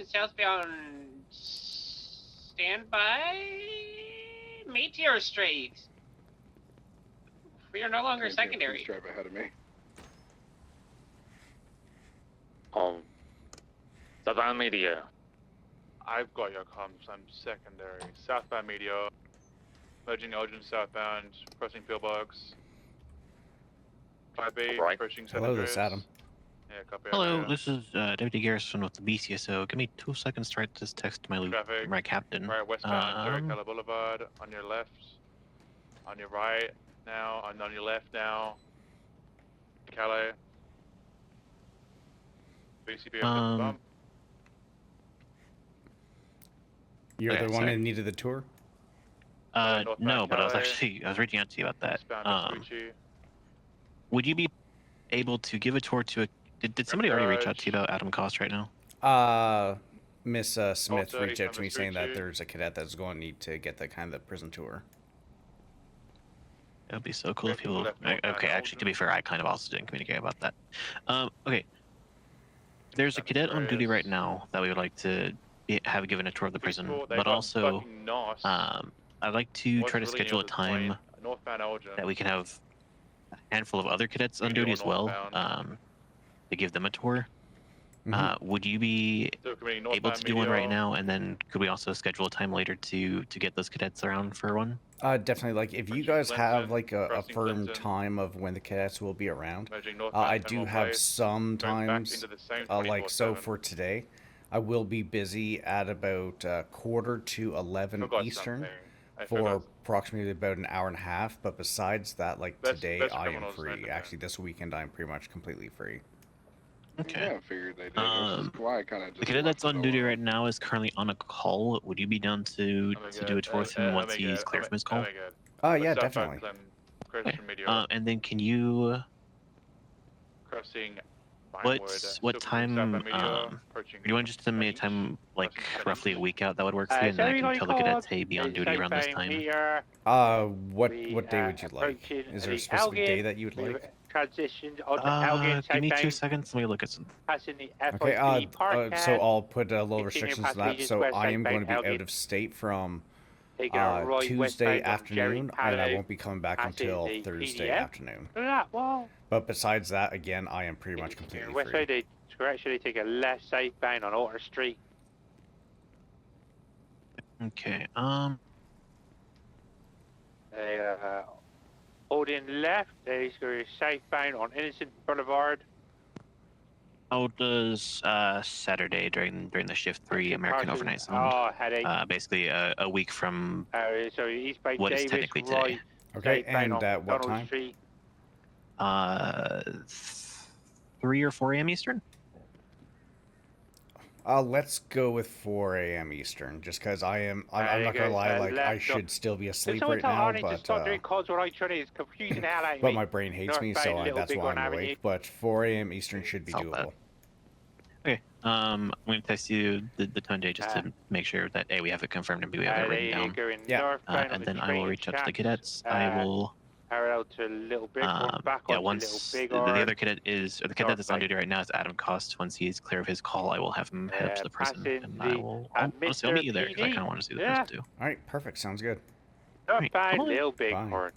Southbound standby Meteor Street. We are no longer secondary. Please drive ahead of me. Southbound Meteor. I've got your comms. I'm secondary. Southbound Meteor. Merging Elgin southbound. Crossing pillbox. 5B. Right. Approaching San Hello, Andreas. this is Adam. Yeah, copy. Hello, this is Deputy Garrison with the BCSO. Give me 2 seconds to write this text to Traffic. my captain. Right, westbound, Derrick Keller Boulevard. On your left. On your right now. On your left now. Calais. BCB bump. You're Okay, the one sorry. in need of the tour? northbound No, but I was Calais. reaching out to you about that. Eastbound Vespucci. Would you be able to give a tour to a... Did somebody already reach out to you about Adam Cost right now? Miss Smith 30 reached out to me saying that Vespucci. there's a cadet that's going to need to get the kind of the prison tour. It would be so cool if Okay, people... left northbound Okay, actually, to be Elgin. fair, I kind of also didn't communicate about that. Okay. There's a cadet on duty right now that we would like to have given a tour of the prison, They but got also... fucking NOS. I'd like to What's try to really schedule a near this point? time Northbound Elgin. that we can have a handful of other cadets on Meteor duty as well, northbound. to give them a tour. Mhm. Would you be Still committing able northbound to do one right Meteor. now? And then could we also schedule a time later to get those cadets around for one? Definitely. Like, if you Crossing guys have Clinton, like a crossing firm Clinton. time of when the cadets will be around, Merging northbound I do Kenmore have Place, some going back times. into the same Like, so 24/7. for today, I will be busy at about quarter to 11 Forgot Eastern something. I for forgot. approximately about an hour and a half. But besides that, like Best- today, best I am criminals free. known to Actually, this weekend I'm pretty much completely free. Okay. Yeah, I figured they did. That's just why I kind of just The cadet that's left it on duty alone. right now is currently on a call. Would you be down to do a tour with him once he's clear from his call? Yeah, definitely. Crossing Meteor. And then can you... Crossing what time, do you want just to send me a time, like, roughly a week out that would work for you, and then I can tell the cadets, hey, be on duty around this time? What day would you like? Is there a specific day that you would like? Transitioned onto Elgin Give me 2 southbound, seconds, let me look at some... passing the Okay, FOD park so card, I'll put a little continuing restrictions past to that. Regis So West I am Bank going to be out Elgin, of state from taking a right Tuesday westbound on Jerry afternoon, and I Palais, won't be coming back passing until the Thursday PDM. afternoon. Look at that, well, But besides that, again, I am pretty much completely west free. side, they actually take a left southbound on Otter Street. Okay, Odin left, they go southbound on Innocent Boulevard. how does Saturday during the shift 3 American Passing- overnight zone? Oh, headache. Basically a week from So eastbound what is Davis, technically right, today. Okay, southbound and on at what Donald time? Street. 3 or 4 a.m. Eastern? Let's go with 4 a.m. Eastern, just because I'm you not gonna go, lie, like I left should up. still be If asleep someone right tell now, Arnie to stop doing but calls when I try to, it's confusing the hell out of but me. my brain hates me, Northbound so Little that's Big why One I'm Avenue. awake. But 4 a.m. Eastern should be Felt that. doable. Okay, I'm going to text you the time day just to make sure that A, we have it confirmed, and B, we have it written down. Going Yeah. northbound on And the then I train will reach out to the tracks, cadets. I will... parallel to Little Big One, back yeah, onto once Little Big the One. other cadet is, or the cadet that's on Northbound. duty right now is Adam Cost. Once he's clear of his call, I will have him head up to the prison, passing and the- I will. Honestly, I'll Mr. meet you there because I PD. kind of want to see the Yeah. prison too. All right, perfect. Sounds good. Northbound come on. Little Big Fine. Horn.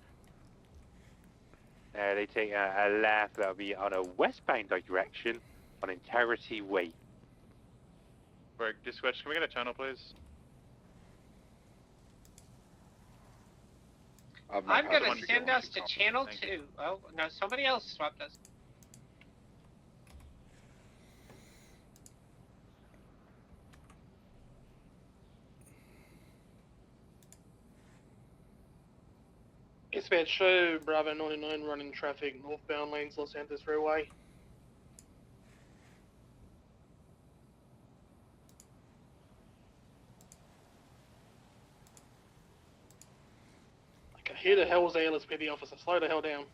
They take a left, that'll be on a westbound direction on Integrity Way. Right, dispatch, can we get a channel, please? I've not I'm had gonna one to send get us to one. channel Thank you. 2. Oh, no, somebody else swapped us. Dispatch show Bravo 99 running traffic northbound lanes Los Santos Freeway. Like, who the hell was the LSPD officer? Slow the hell down.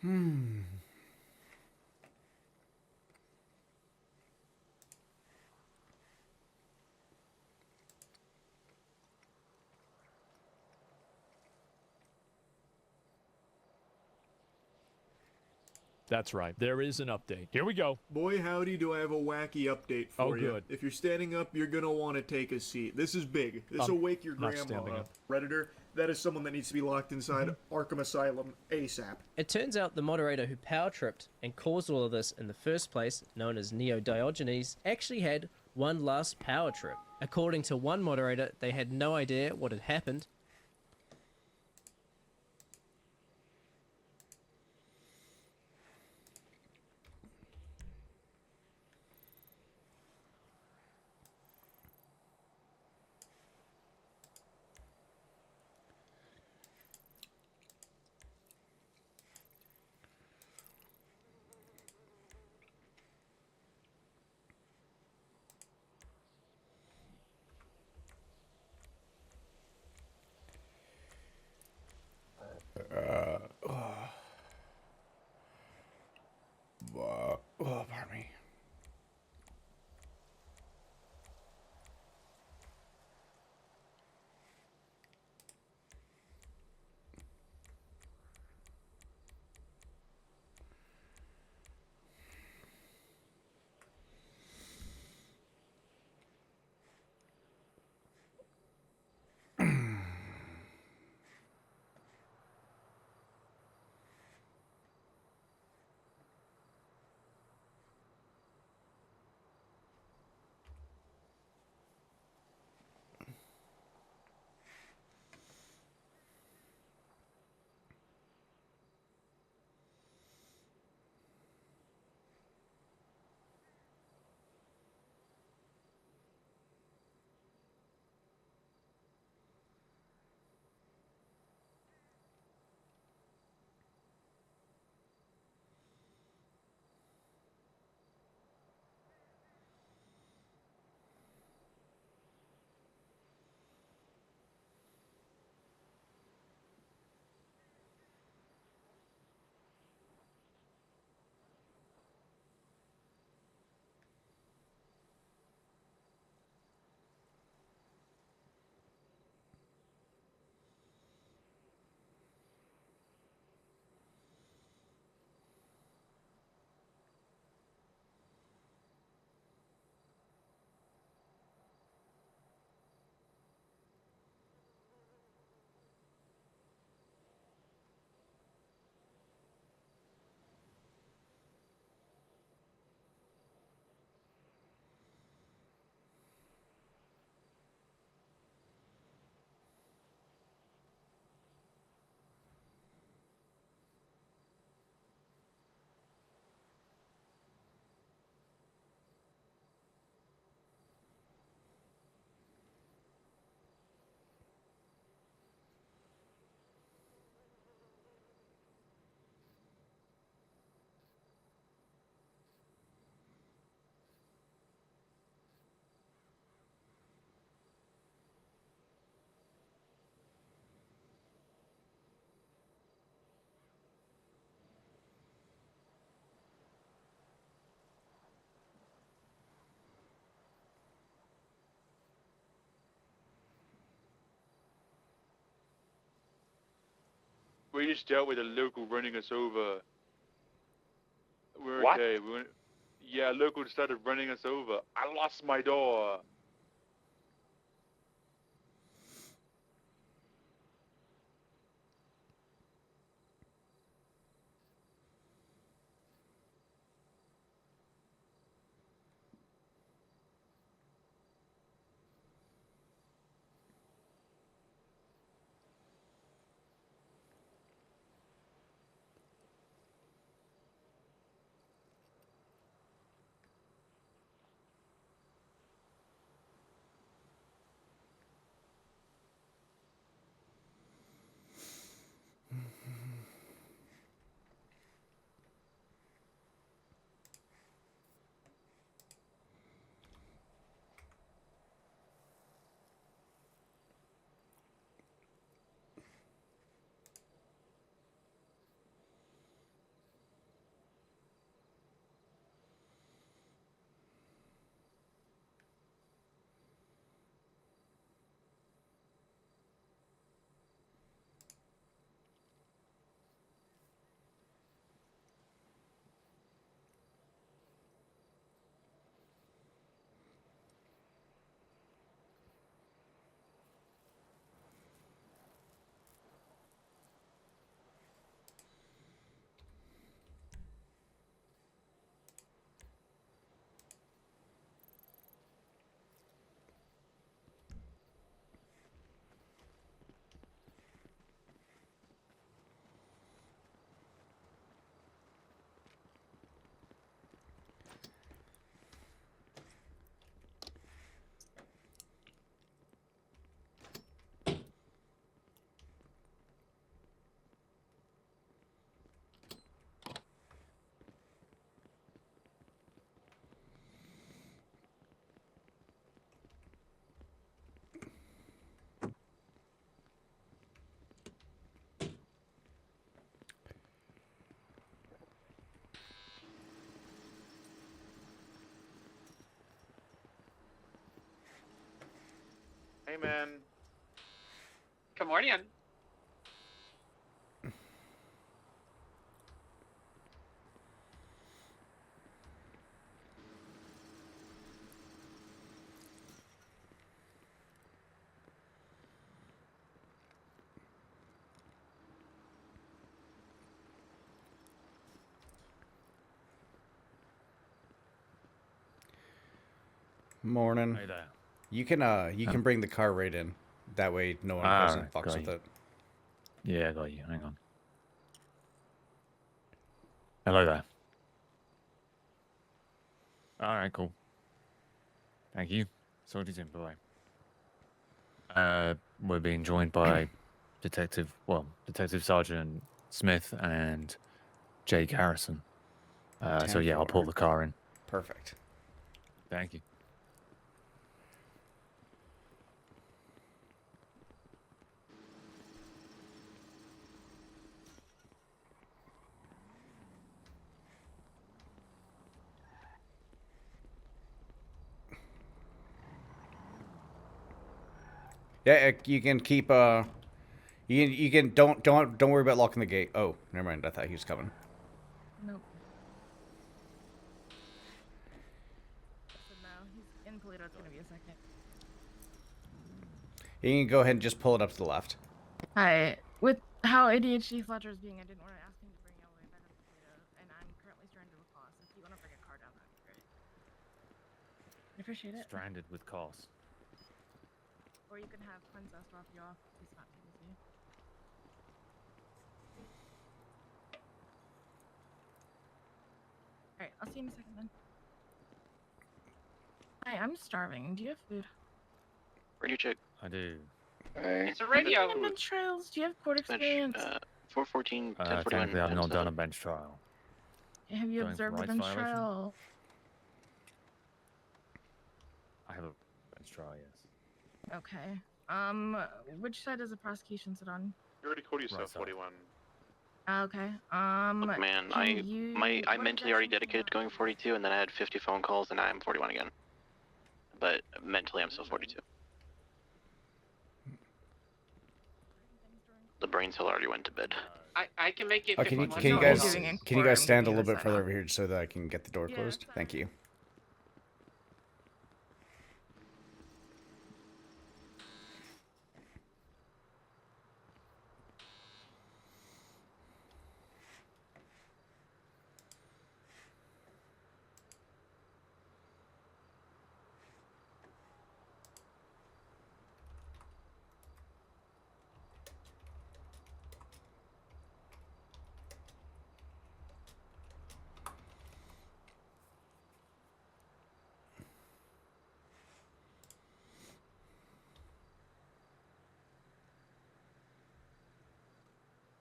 Hmm. That's right. There is an update. Here we go. Boy, howdy, do I have a wacky update for you. Good. If you're standing up, you're gonna want to take a seat. This is big. This will wake your not grandma standing up. up. Redditor, that is someone that needs to be locked inside Arkham Asylum ASAP. It turns out the moderator who power tripped and caused all of this in the first place, known as Neo Diogenes, actually had one last power trip. According to one moderator, they had no idea what had happened. Pardon me. We just dealt with a local running us over. We're What? okay. Yeah, a local started running us over. I lost my door. Hey, man. Good morning. Morning. Hey there. You can bring the car right in. That way no one goes and fucks with it. Yeah, I got you. Hang on. Hello there. Alright, cool. Thank you. Sorted in, bye. We're being joined by Detective Sergeant Smith and Jake Harrison. So yeah, I'll pull the car in. Perfect. Thank you. Yeah, you can keep you can don't worry about locking the gate. Oh, never mind. I thought he was coming. Nope. No, he's in Polito. It's gonna be a second. You can go ahead and just pull it up to the left. Hi. With how ADHD Fletcher's being, I didn't want to ask him to bring you all the way back up to Polito, and I'm currently stranded with Cost. If you want to bring a car down, that'd be great. I appreciate it. Stranded with cost. Or you can have Princess drop you off if he's not too busy. Alright, I'll see you in a second then. Hi, I'm starving. Do you have food? Radio check. I do. Hey. It's a radio. Bench trials. Do you have court experience? 414, 1041. Technically, I've not done a bench trial. Have you going for observed the rights bench violation? trial? I have a bench trial, yes. Okay. Which side does the prosecution sit on? You already called yourself Right side. 41. Okay. Look, man, can you- I what mentally already objection do you dedicated to going 42, and then I had 50 phone calls, and now I'm 41 again. But mentally, I'm still 42. The brain cell already went to bed. I can make it. Oh, can you 51. can you No, guys we're doing in can you court. guys I'm stand a giving little you bit the further sign-off. over here so that I can get the door Yeah, closed? that's Thank you.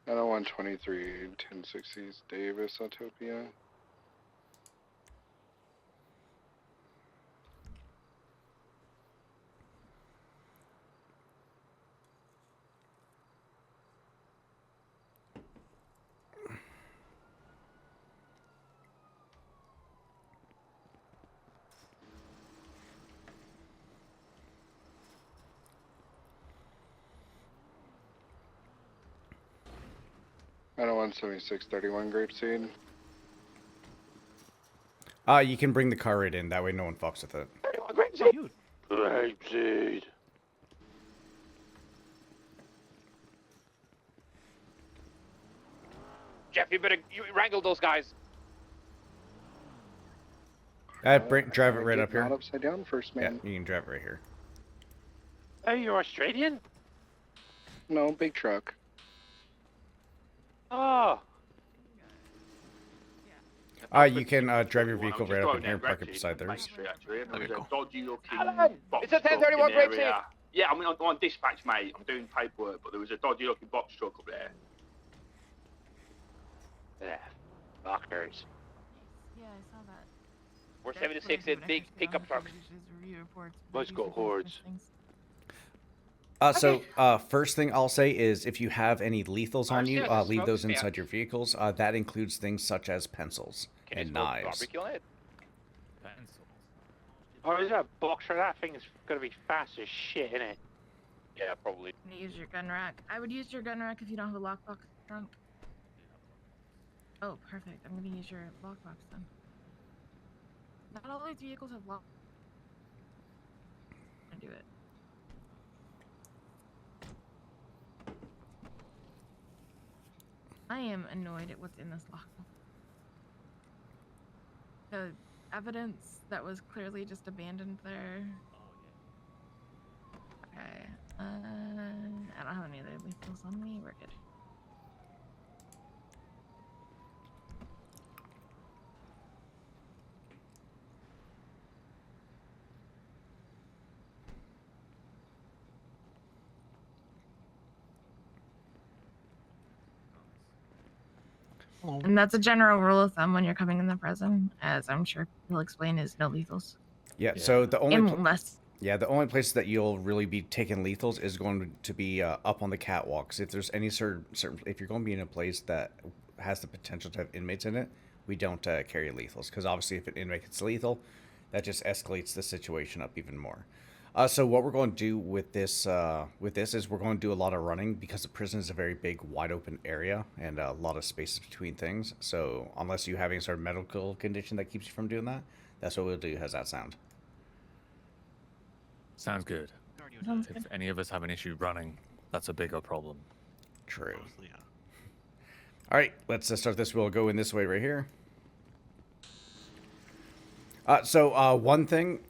I don't want 23 1060s Davis Autopia. I don't want 7631 Grapeseed. You can bring the car right in. That way no one fucks with it. Grapeseed. Jeff, you wrangle those guys. Drive it right Get up here. Not upside down first, Yeah, man. you can drive it right here. Oh, you're Australian? No, big truck. Oh. You can drive your vehicle right up in here and park it beside theirs. Okay, cool. It's a 1031 Grapeseed. Yeah, I'm on dispatch, mate. I'm doing paperwork, but there was a dodgy looking box truck up there. Yeah. Fuckers. Yeah, I saw that. We're That's what I 76 do in when I big first get pickup on trucks. Just review reports, Let's review go, such hordes. things. First thing I'll say is if you have any lethals on you, Understood. leave those Smoke inside your vehicles. That includes things such as pencils and knives. Barbecue on it. Pencils. Oh, is that a boxer? That thing is gonna be fast as shit, isn't it? Yeah, probably. I'm gonna use your gun rack. I would use your gun rack if you don't have a lockbox trunk. Oh, perfect. I'm gonna use your lockbox then. Not all these vehicles have lock. I do it. I am annoyed at what's in this lockbox. The evidence that was clearly just abandoned there. Okay. I don't have any other lethals on me. We're good. And that's a general rule of thumb when you're coming in the prison, as I'm sure he'll explain, is no lethals. Yeah. So the only Unless the only place that you'll really be taking lethals is going to be up on the catwalks. If there's any certain if you're going to be in a place that has the potential to have inmates in it, we don't carry lethals, because obviously if an inmate gets lethal, that just escalates the situation up even more. So what we're going to do with this is we're going to do a lot of running, because the prison is a very big, wide open area and a lot of spaces between things. So unless you have any sort of medical condition that keeps you from doing that, that's what we'll do. How's that sound? Sounds good. Sounds If good. any of us have an issue running, that's a bigger problem. True. All right, let's start this. We'll go in this way right here. So one thing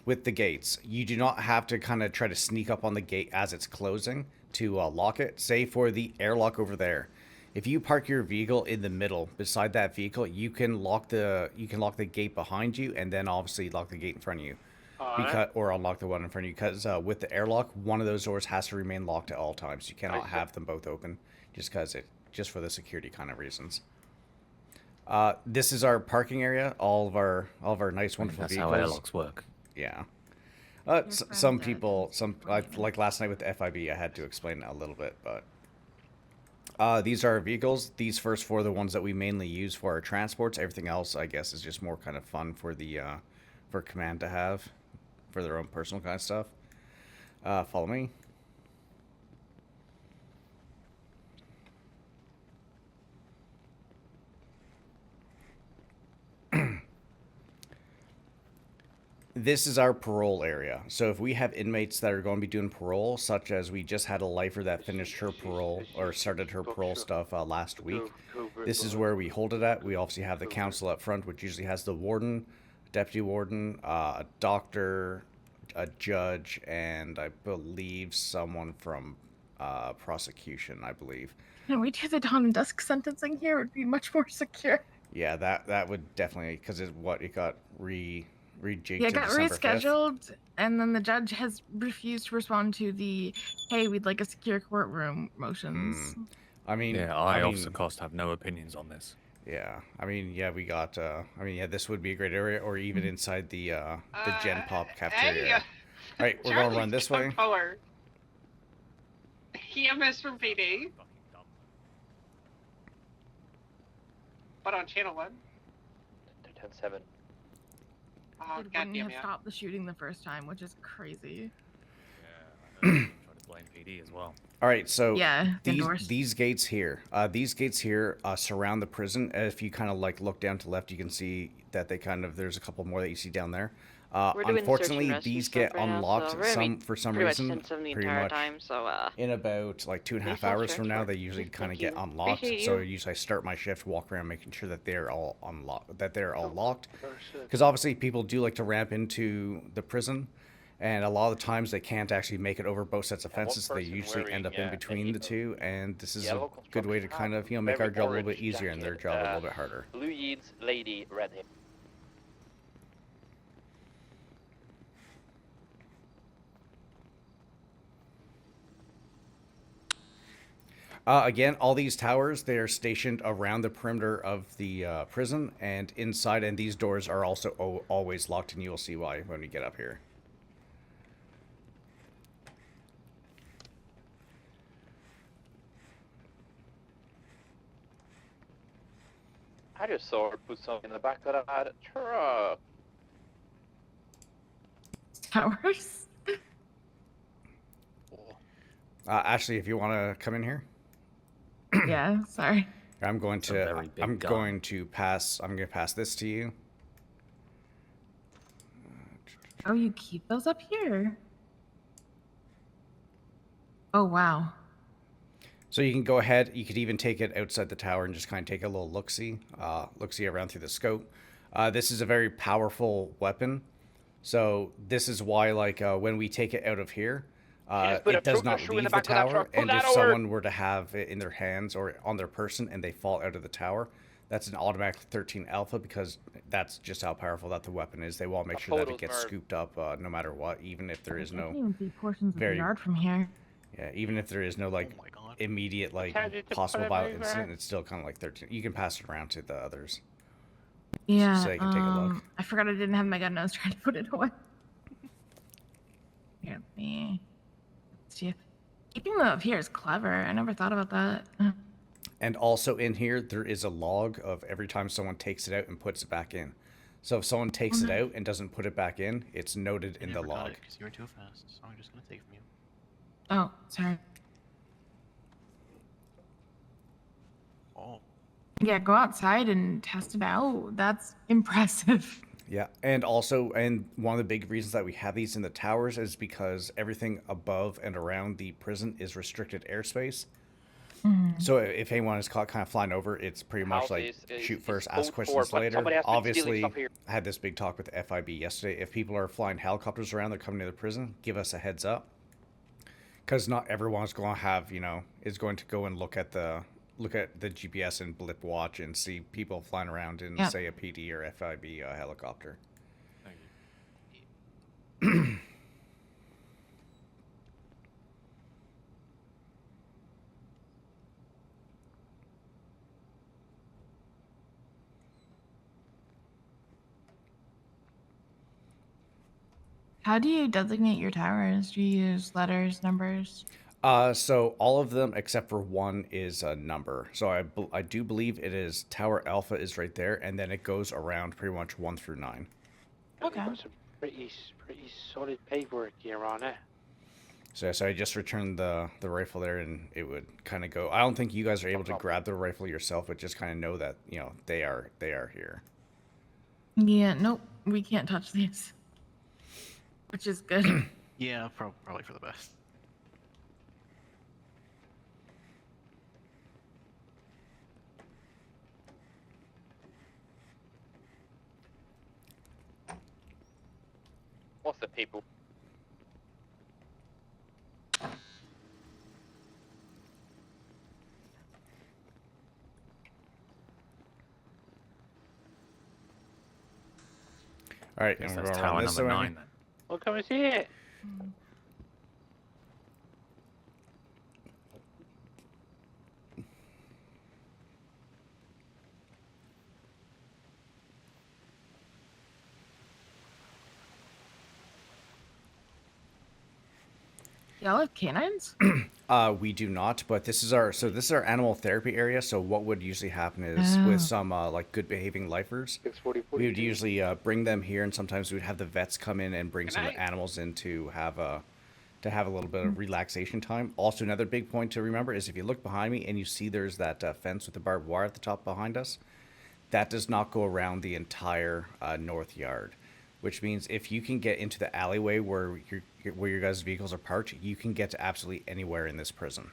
with the gates, you do not have to kind of try to sneak up on the gate as it's closing to lock it. Say for the airlock over there, if you park your vehicle in the middle beside that vehicle, you can lock the gate behind you, and then obviously lock the gate in front of you, or unlock the one in front of you. Because with the airlock, one of those doors has to remain locked at all times. You cannot have them both open, just for the security kind of reasons. This is our parking area. All of our nice, wonderful That's vehicles. how airlocks work. Yeah. Some people, like last night with the FIB, I had to explain it a little bit, but these are our vehicles. These first four are the ones that we mainly use for our transports. Everything else, I guess, is just more kind of fun for the for command to have for their own personal kind of stuff. Follow me. This is our parole area. So if we have inmates that are going to be doing parole, such as we just had a lifer that finished her parole or started her parole stuff last week, this is where we hold it at. We obviously have the council up front, which usually has the warden, deputy warden, a doctor, a judge, and I believe someone from prosecution, I believe. Can we do the dawn and dusk sentencing here? It would be much more secure. Yeah, that would definitely, because it got rejigged. Yeah, it got rescheduled, and then the judge has refused to respond to the, hey, we'd like a secure courtroom motions. I mean, Yeah, I Officer Cost have no opinions on this. Yeah, I mean, yeah, we got. This would be a great area, or even inside the Gen Pop cafeteria. Hey, All right, we're gonna run this way. Forward. EMS from PD. But on channel 1. 10-7. Oh, It God wouldn't damn have it. stopped the shooting the first time, which is crazy. Try to blame PD as well. All right, so Yeah, endorsed. these gates here, surround the prison. If you kind of like look down to the left, you can see that there's a couple more that you see down there. Unfortunately, these get unlocked for some reason. Pretty much in about like 2.5 hours from now, they usually kind of get unlocked. So usually I start my shift, walk around, making sure that they're all unlocked, locked. Because obviously people do like to ramp into the prison, and a lot of the times they can't actually make it over both sets of fences. So they usually end up in between the two, and this is a good way to kind of make our job a little bit easier and their job a little bit harder. Blue Yeeds, lady, red hip. Again, all these towers, they are stationed around the perimeter of the prison and inside, and these doors are also always locked, and you will see why when we get up here. I just saw her put something in the back of that truck. Towers? Ashley, if you want to come in here. Yeah, sorry. I'm going to pass this to you. Oh, you keep those up here? Oh, wow. So you can go ahead. You could even take it outside the tower and just kind of take a little look-see around through the scope. This is a very powerful weapon. So this is why, like, when we take it out of here, it does not leave the tower. And if someone were to have it in their hands or on their person and they fall out of the tower, that's an automatic 13 alpha, because that's just how powerful that the weapon is. They will make sure that it gets scooped up no matter what, even if there is no. I can't even see portions of the yard from here. Yeah, even if there is no like immediate like possible violent incident, it's still kind of like 13. You can pass it around to the others. Yeah. So they can take a look. I forgot I didn't have my gun and I was trying to put it away. Here, me. See, keeping them up here is clever. I never thought about that. And also in here, there is a log of every time someone takes it out and puts it back in. So if someone takes it out and doesn't put it back in, it's noted in the log. Because you were too fast, so I'm just gonna take from you. Oh, sorry. Oh. Yeah, go outside and test it out. That's impressive. Yeah, and also, and one of the big reasons that we have these in the towers is because everything above and around the prison is restricted airspace. So if anyone is caught kind of flying over, it's pretty much like shoot first, ask questions later. Obviously, I had this big talk with FIB yesterday. If people are flying helicopters around, they're coming to the prison, give us a heads up. Because not everyone's going to have, is going to go and look at the GPS and blip watch and see people flying around in, say, a PD or FIB helicopter. Thank you. How do you designate your towers? Do you use letters, numbers? So all of them except for one is a number. So I do believe it is Tower Alpha is right there, and then it goes around pretty much 1 through 9. Okay. Got some pretty solid paperwork here on it. So I just returned the rifle there, and it would kind of go. I don't think you guys are able to grab the rifle yourself, but just kind of know that they are here. Yeah, nope, we can't touch these, which is good. Yeah, probably for the best. What's the people? All right, and we're going around this way. 9 then. Well, come and see it. Y'all have canines? We do not, but this is our animal therapy area. So what would usually happen is with some like good behaving lifers, we would usually bring them here, and sometimes we'd have the vets come in and bring some animals in to have a little bit of relaxation time. Also, another big point to remember is if you look behind me and you see there's that fence with the barbed wire at the top behind us, that does not go around the entire north yard. Which means if you can get into the alleyway where your guys' vehicles are parked, you can get to absolutely anywhere in this prison.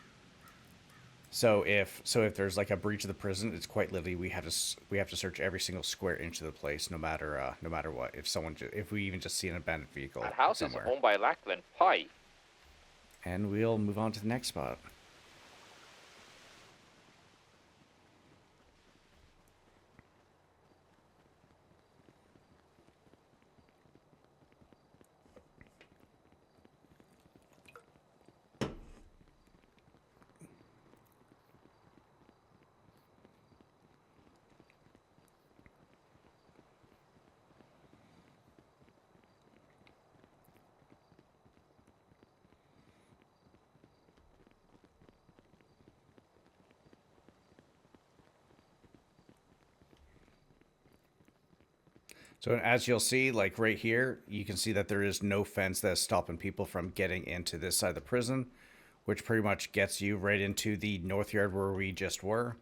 So if there's like a breach of the prison, it's quite literally we have to search every single square inch of the place, no matter what. If we even just see an abandoned vehicle That house somewhere. is owned by Lachlan Pye. And we'll move on to the next spot. So as you'll see, like right here, you can see that there is no fence that's stopping people from getting into this side of the prison, which pretty much gets you right into the north yard where we just were.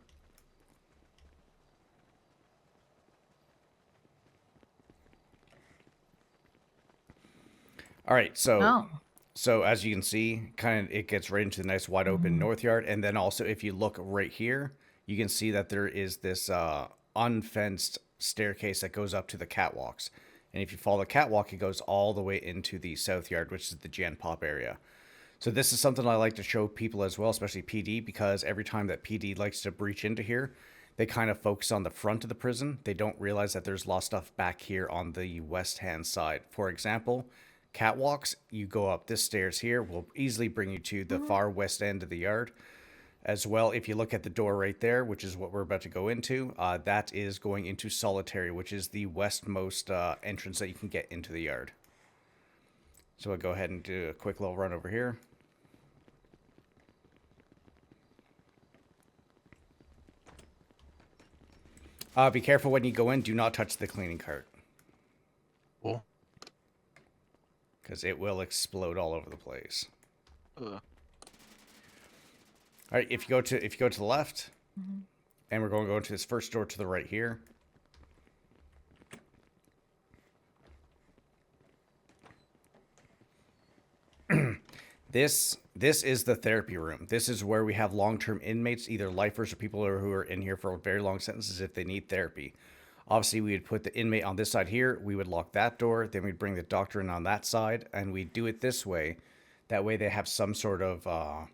All right, so so as you can see, kind of it gets right into the nice wide open north yard, and then also if you look right here, you can see that there is this unfenced staircase that goes up to the catwalks. And if you follow the catwalk, it goes all the way into the south yard, which is the Gen Pop area. So this is something I like to show people as well, especially PD, because every time that PD likes to breach into here, they kind of focus on the front of the prison. They don't realize that there's a lot of stuff back here on the west-hand side. For example, catwalks, you go up this stairs here, will easily bring you to the far west end of the yard. As well, if you look at the door right there, which is what we're about to go into, that is going into Solitary, which is the westmost entrance that you can get into the yard. So I'll go ahead and do a quick little run over here. Be careful when you go in. Do not touch the cleaning cart. Cool. Because it will explode all over the place. Ugh. All right, if you go to the left, and we're going to go into this first door to the right here. This is the therapy room. This is where we have long-term inmates, either lifers or people who are in here for very long sentences if they need therapy. Obviously, we would put the inmate on this side here. We would lock that door. Then we'd bring the doctor in on that side, and we'd do it this way. That way they have some sort of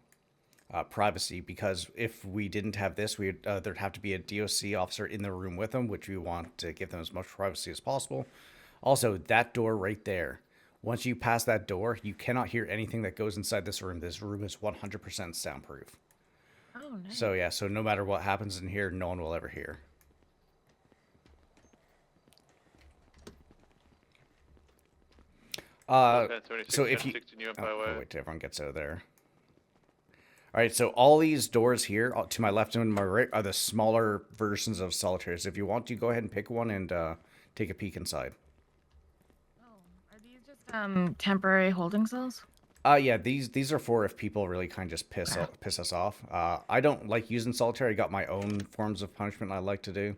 privacy, because if we didn't have this, there'd have to be a DOC officer in the room with them, which we want to give them as much privacy as possible. Also, that door right there, once you pass that door, you cannot hear anything that goes inside this room. This room is 100% soundproof. Oh, nice. So yeah, so no matter what happens in here, no one will ever hear. So if you wait till everyone gets out of there. All right, so all these doors here to my left and my right are the smaller versions of Solitary. So if you want to, go ahead and pick one and take a peek inside. Oh, are these just temporary holding cells? Yeah, these are for if people really kind of just piss us off. I don't like using Solitary. I got my own forms of punishment I like to do.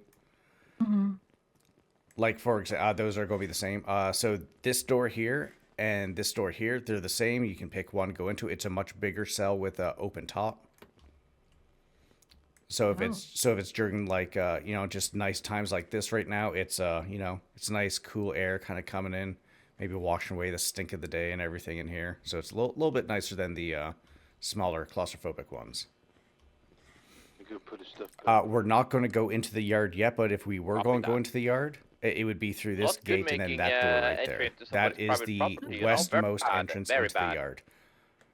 Like for example, those are going to be the same. So this door here and this door here, they're the same. You can pick one, go into it. It's a much bigger cell with an open top. So if it's during like just nice times like this right now, it's it's nice cool air kind of coming in, maybe washing away the stink of the day and everything in here. So it's a little bit nicer than the smaller claustrophobic ones. We're not going to go into the yard yet, but if we were going to go into the yard, it would be through this gate and then that door right there. That is the westmost entrance into the yard.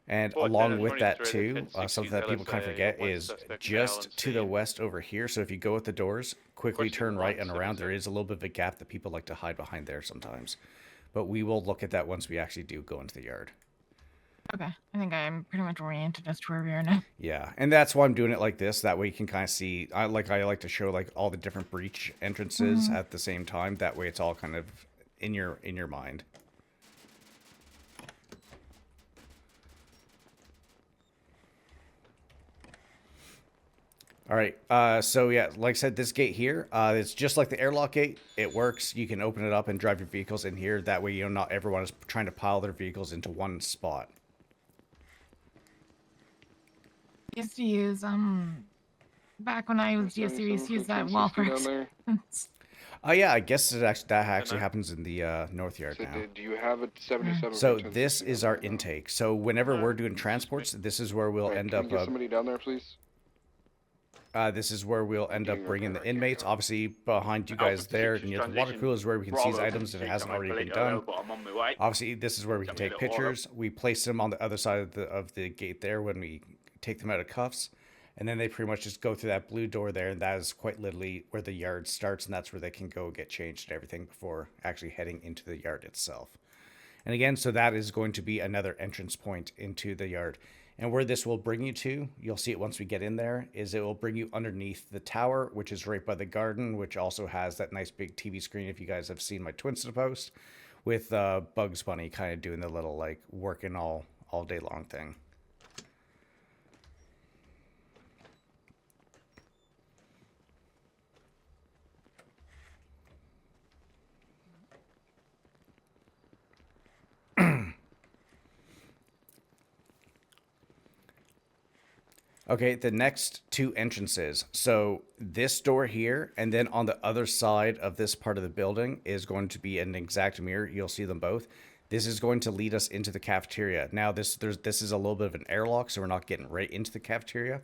And along with that too, something that people kind of forget is just to the west over here. So if you go with the doors, quickly turn right and around. There is a little bit of a gap that people like to hide behind there sometimes. But we will look at that once we actually do go into the yard. Okay, I think I'm pretty much oriented as to where we are now. Yeah, and that's why I'm doing it like this. That way you can kind of see. I like to show like all the different breach entrances at the same time. That way it's all kind of in your mind. All right. So yeah, like I said, this gate here, it's just like the airlock gate. It works. You can open it up and drive your vehicles in here. That way, not everyone is trying to pile their vehicles into one spot. I used to use back when I was DSC, we used to use that wall for experiments. Oh yeah, I guess that actually happens in the north yard now. Do you have a 77? So this is our intake. So whenever we're doing transports, this is where we'll end up. Can you get somebody down there, please? This is where we'll end up bringing the inmates. Obviously, behind you guys there, near the water cooler is where we can seize items if it hasn't already been done. Obviously, this is where we can take pictures. We place them on the other side of the gate there when we take them out of cuffs. And then they pretty much just go through that blue door there, and that is quite literally where the yard starts, and that's where they can go get changed and everything before actually heading into the yard itself. And again, so that is going to be another entrance point into the yard. And where this will bring you to, you'll see it once we get in there, is it will bring you underneath the tower, which is right by the garden, which also has that nice big TV screen, if you guys have seen my Twinston post, with Bugs Bunny kind of doing the little, like, working all day long thing. Okay, the next two entrances. So this door here, and then on the other side of this part of the building is going to be an exact mirror. You'll see them both. This is going to lead us into the cafeteria. Now this is a little bit of an airlock, so we're not getting right into the cafeteria.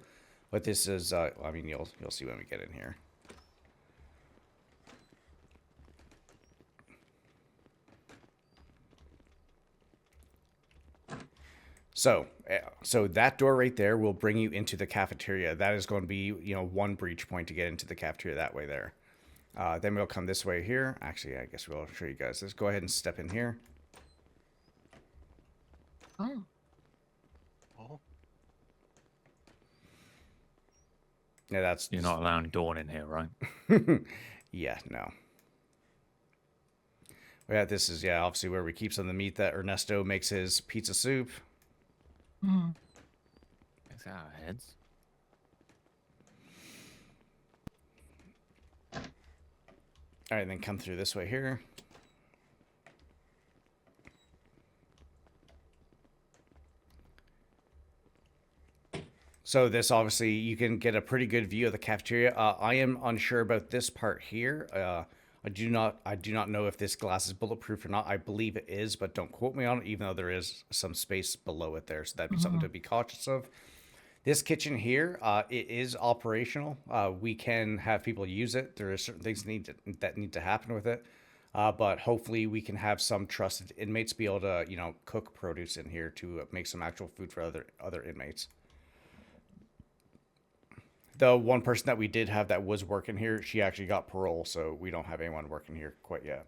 But this is, I mean, you'll see when we get in here. So that door right there will bring you into the cafeteria. That is going to be, one breach point to get into the cafeteria that way there. Then we'll come this way here. Actually, I guess we'll show you guys this. Go ahead and step in here. Oh. Yeah, that's... You're not allowing Dawn in here, right? Yeah, no. Yeah, this is, obviously where we keep some of the meat that Ernesto makes his pizza soup. It's our heads. All right, then come through this way here. So this, obviously, you can get a pretty good view of the cafeteria. I am unsure about this part here. I do not know if this glass is bulletproof or not. I believe it is, but don't quote me on it, even though there is some space below it there. So that'd be something to be cautious of. This kitchen here, it is operational. We can have people use it. There are certain things that need to happen with it. But hopefully we can have some trusted inmates be able to, cook produce in here to make some actual food for other inmates. The one person that we did have that was working here, she actually got parole, so we don't have anyone working here quite yet.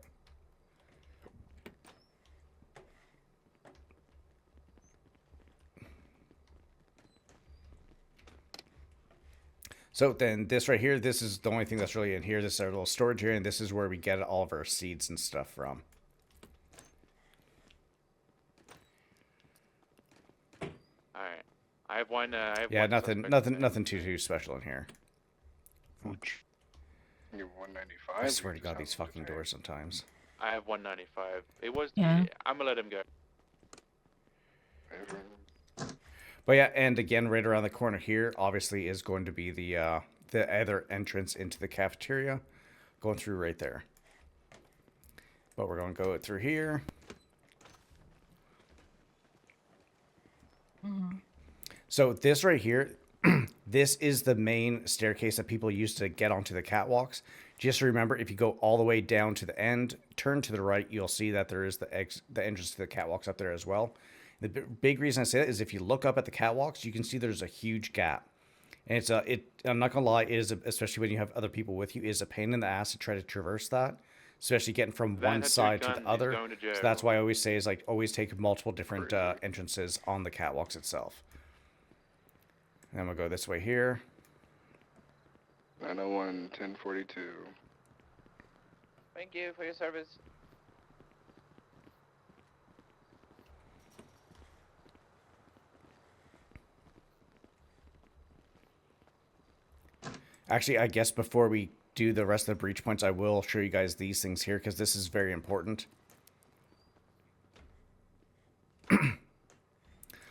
So then this right here, this is the only thing that's really in here. This is our little storage area, and this is where we get all of our seeds and stuff from. Alright. I have one. Nothing too special in here. You're 195. I swear to God, these fucking doors sometimes. I have 195. It was. Yeah. I'm gonna let him go. But yeah, and again, right around the corner here, obviously, is going to be the other entrance into the cafeteria, going through right there. But we're going to go through here. So this right here, this is the main staircase that people use to get onto the catwalks. Just remember, if you go all the way down to the end, turn to the right, you'll see that there is the entrance to the catwalks up there as well. The big reason I say that is if you look up at the catwalks, you can see there's a huge gap. And I'm not gonna lie, it is, especially when you have other people with you, is a pain in the ass to try to traverse that, especially getting from one side to the other. So that's why I always say is always take multiple different entrances on the catwalks itself. And then we'll go this way here. 901, 1042. Thank you for your service. Actually, I guess before we do the rest of the breach points, I will show you guys these things here because this is very important.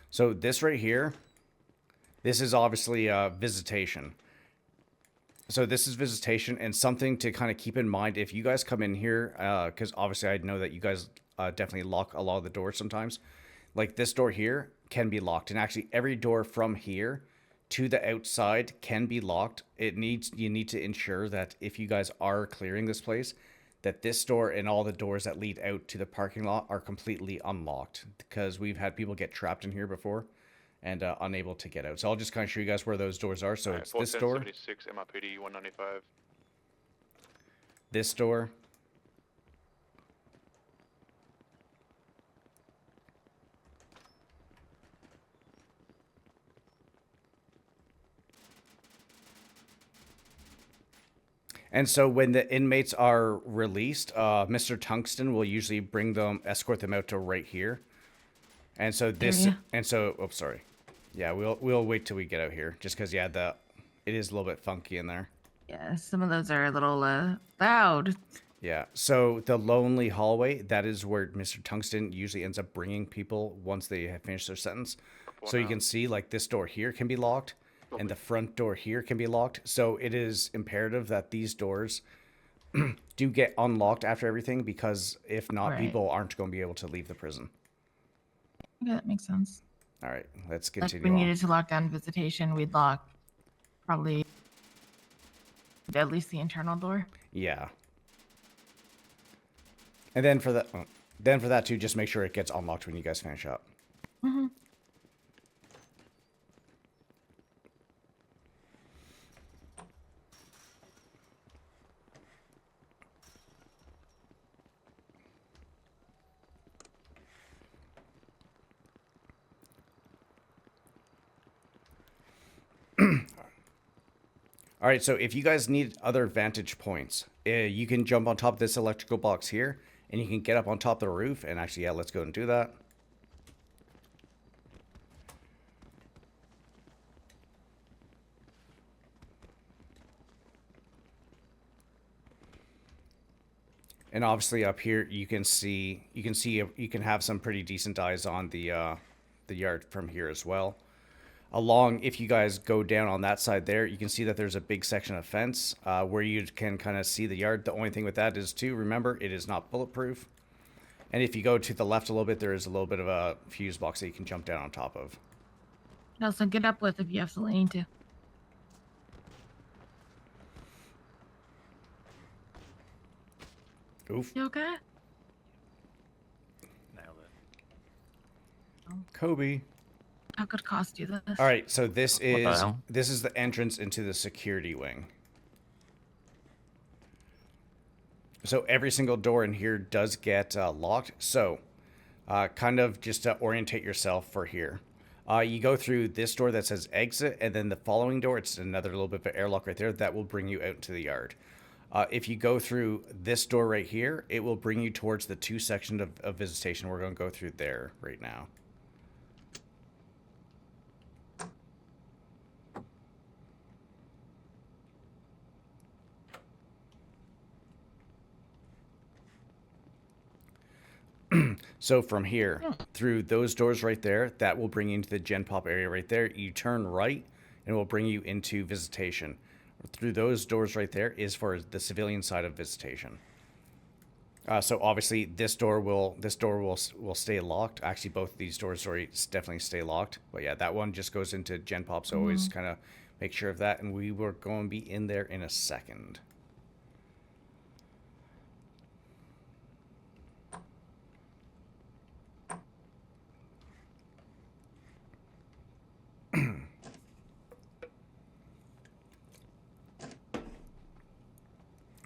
So this right here, this is obviously visitation. So this is visitation, and something to kind of keep in mind if you guys come in here, because obviously I know that you guys definitely lock a lot of the doors sometimes. Like this door here can be locked, and actually every door from here to the outside can be locked. You need to ensure that if you guys are clearing this place, that this door and all the doors that lead out to the parking lot are completely unlocked, because we've had people get trapped in here before and unable to get out. So I'll just kind of show you guys where those doors are. So it's this door, 76 MIPD 195. this door, and so when the inmates are released, Mr. Tungsten will usually escort them out to right here. And so oh, sorry. Yeah, we'll wait till we get out here, just because, it is a little bit funky in there. Yeah, some of those are a little loud. Yeah, so the lonely hallway, that is where Mr. Tungsten usually ends up bringing people once they have finished their sentence. So you can see, like, this door here can be locked. and the front door here can be locked. So it is imperative that these doors do get unlocked after everything, because if not, Right. people aren't going to be able to leave the prison. Okay, that makes sense. All right, let's Like continue we on. needed to lock down visitation, we'd lock probably at least the internal door. Yeah. And then for that too, just make sure it gets unlocked when you guys finish up. Mm-hmm. All right, so if you guys need other vantage points, you can jump on top of this electrical box here, and you can get up on top of the roof. And actually, yeah, let's go and do that. And obviously up here, you can have some pretty decent eyes on the yard from here as well. If you guys go down on that side there, you can see that there's a big section of fence where you can kind of see the yard. The only thing with that is remember, it is not bulletproof. And if you go to the left a little bit, there is a little bit of a fuse box that you can jump down on top of. Also, get up with if you absolutely need to. Oof. You okay? Nailed it. Kobe. How could cost do this? All right, so this the is hell? the entrance into the security wing. So every single door in here does get locked. So kind of just to orientate yourself for here. You go through this door that says exit, and then the following door, it's another little bit of an airlock right there. That will bring you out into the yard. If you go through this door right here, it will bring you towards the two sections of visitation. We're going to go through there right now. So from here, through those doors right there, that will bring you into the Gen Pop area right there. You turn right, and it will bring you into visitation. Through those doors right there is for the civilian side of visitation. So obviously this door will stay locked. Actually, both of these doors definitely stay locked. But yeah, that one just goes into Gen Pop. So always kind of make sure of that. And we were going to be in there in a second.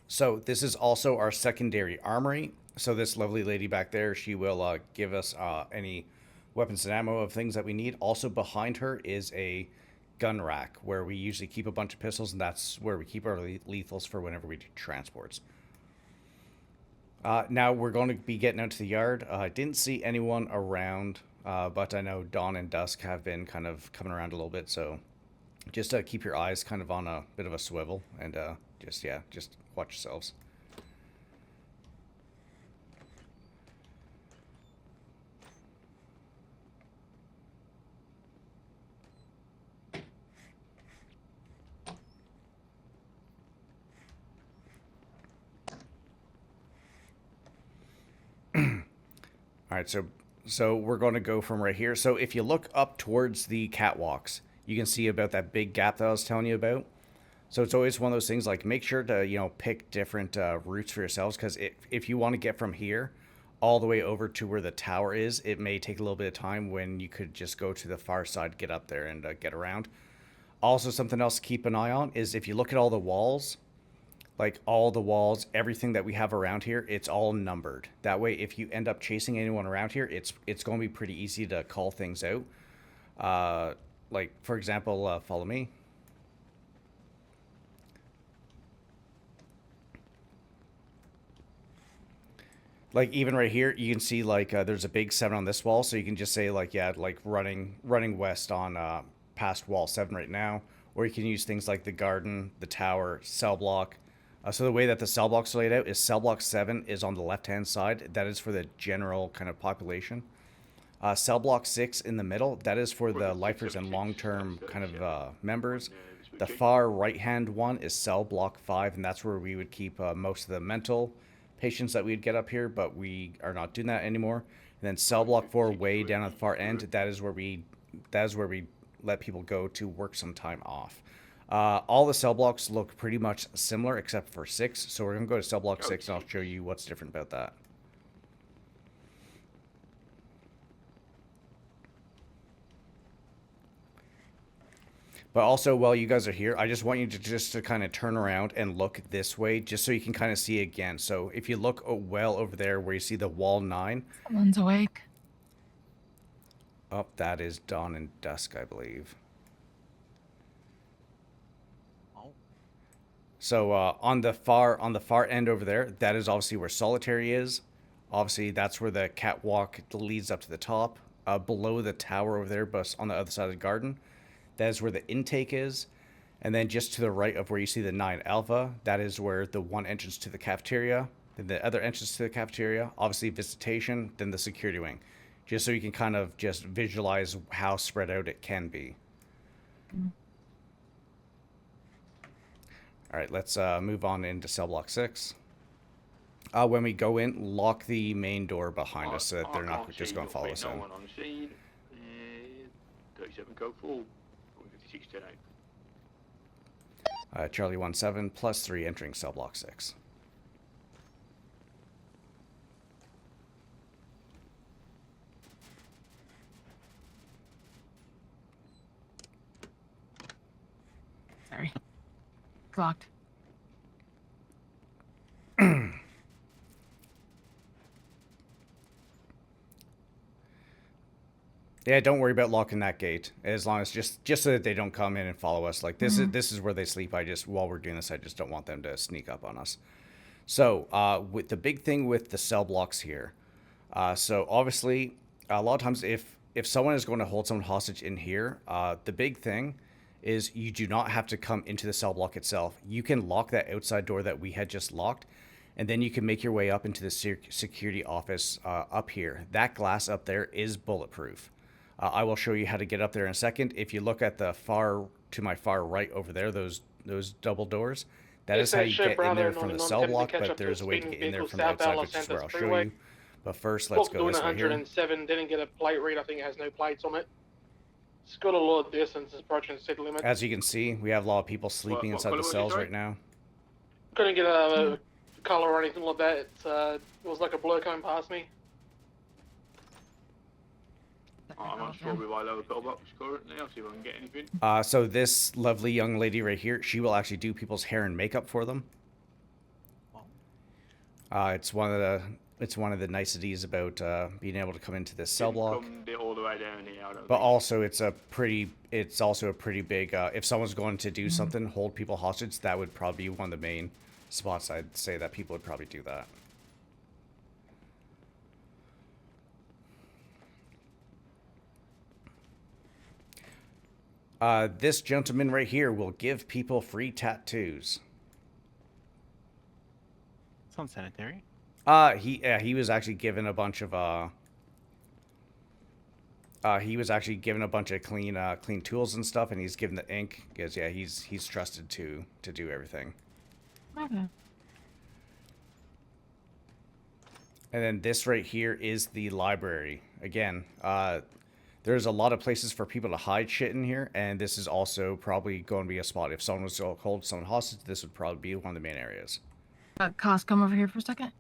So this is also our secondary armory. So this lovely lady back there, she will give us any weapons and ammo of things that we need. Also behind her is a gun rack where we usually keep a bunch of pistols, and that's where we keep our lethals for whenever we do transports. Now we're going to be getting out to the yard. I didn't see anyone around, but I know Dawn and Dusk have been kind of coming around a little bit. So just keep your eyes kind of on a bit of a swivel, and just watch yourselves. All right, so we're going to go from right here. So if you look up towards the catwalks, you can see about that big gap that I was telling you about. So it's always one of those things, like, make sure to, pick different routes for yourselves, because if you want to get from here all the way over to where the tower is, it may take a little bit of time when you could just go to the far side, get up there, and get around. Also, something else to keep an eye on is if you look at all the walls, everything that we have around here, it's all numbered. That way, if you end up chasing anyone around here, it's going to be pretty easy to call things out. Like, for example, follow me. Like, even right here, you can see, like, there's a big 7 on this wall, so you can just say, like, yeah, like, running west on past wall 7 right now. Or you can use things like the garden, the tower, cell block. So the way that the cell blocks are laid out is cell block 7 is on the left-hand side. That is for the general kind of population. Cell block 6 in the middle, that is for the lifers and long-term kind of members. The far right-hand one is cell block 5, and that's where we would keep most of the mental patients that we'd get up here, but we are not doing that anymore. And then cell block 4, way down at the far end, that is where we let people go to work some time off. All the cell blocks look pretty much similar except for 6, so we're going to go to cell block 6 and I'll show you what's different about that. But also, while you guys are here, I just want you to just to kind of turn around and look this way, just so you can kind of see again. So if you look well over there where you see the wall 9. Someone's awake. Oh, that is dawn and dusk, I believe. So on the far end over there, that is obviously where solitary is. Obviously, that's where the catwalk leads up to the top. Below the tower over there, but on the other side of the garden, that is where the intake is. And then just to the right of where you see the 9 Alpha, that is where the one entrance to the cafeteria, then the other entrance to the cafeteria, obviously visitation, then the security wing. Just so you can kind of just visualize how spread out it can be. All right, let's move on into cell block 6. When we go in, lock the main door behind us so that they're not just going to follow us in. 37 code 4, 56 10 Charlie 17 plus 3 entering cell block 6. Sorry. Locked. Yeah, don't worry about locking that gate. As long as just so that they don't come in and follow us. Like this is where they sleep. While we're doing this, I just don't want them to sneak up on us. So with the big thing with the cell blocks here, so obviously a lot of times if someone is going to hold someone hostage in here, the big thing is you do not have to come into the cell block itself. You can lock that outside door that we had just locked, and then you can make your way up into the security office up here. That glass up there is bulletproof. I will show you how to get up there in a second. If you look at the my far right over there, those double doors, that is how you get in there from the cell block, but there's a way to get in there from the outside, which is where I'll show you. But first, let's go this way here. 107 didn't get a plate read. I think it has no plates on it. It's got a lot of distance. It's approaching the city limit. As you can see, we have a lot of people sleeping inside the cells right now. Couldn't get a color or anything like that. It was like a blur coming past me. I'm on Strawberry by lower pillbox currently. I'll see if I can get anything. So this lovely young lady right here, she will actually do people's hair and makeup for them. It's one of the niceties about being able to come into this cell block. All the way down here, but also it's also a pretty big. If someone's going to do something, hold people hostage, that would probably be one of the main spots. I'd say that people would probably do that. This gentleman right here will give people free tattoos. Sounds sanitary. He was actually given a bunch of clean tools and stuff, and he's given the ink because he's trusted to do everything. Okay. And then this right here is the library. Again, there's a lot of places for people to hide shit in here, and this is also probably going to be a spot. If someone was to hold someone hostage, this would probably be one of the main areas. Cost, come over here for a second.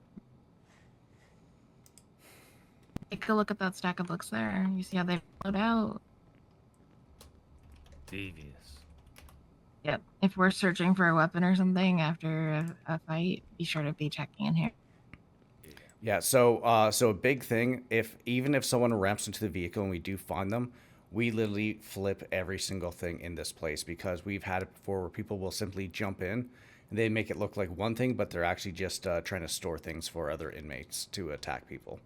Take a look at that stack of books there. You see how they float out? Devious. Yep. If we're searching for a weapon or something after a fight, be sure to be checking in here. Yeah, so a big thing, even if someone ramps into the vehicle and we do find them, we literally flip every single thing in this place, because we've had it before where people will simply jump in and they make it look like one thing, but they're actually just trying to store things for other inmates to attack people.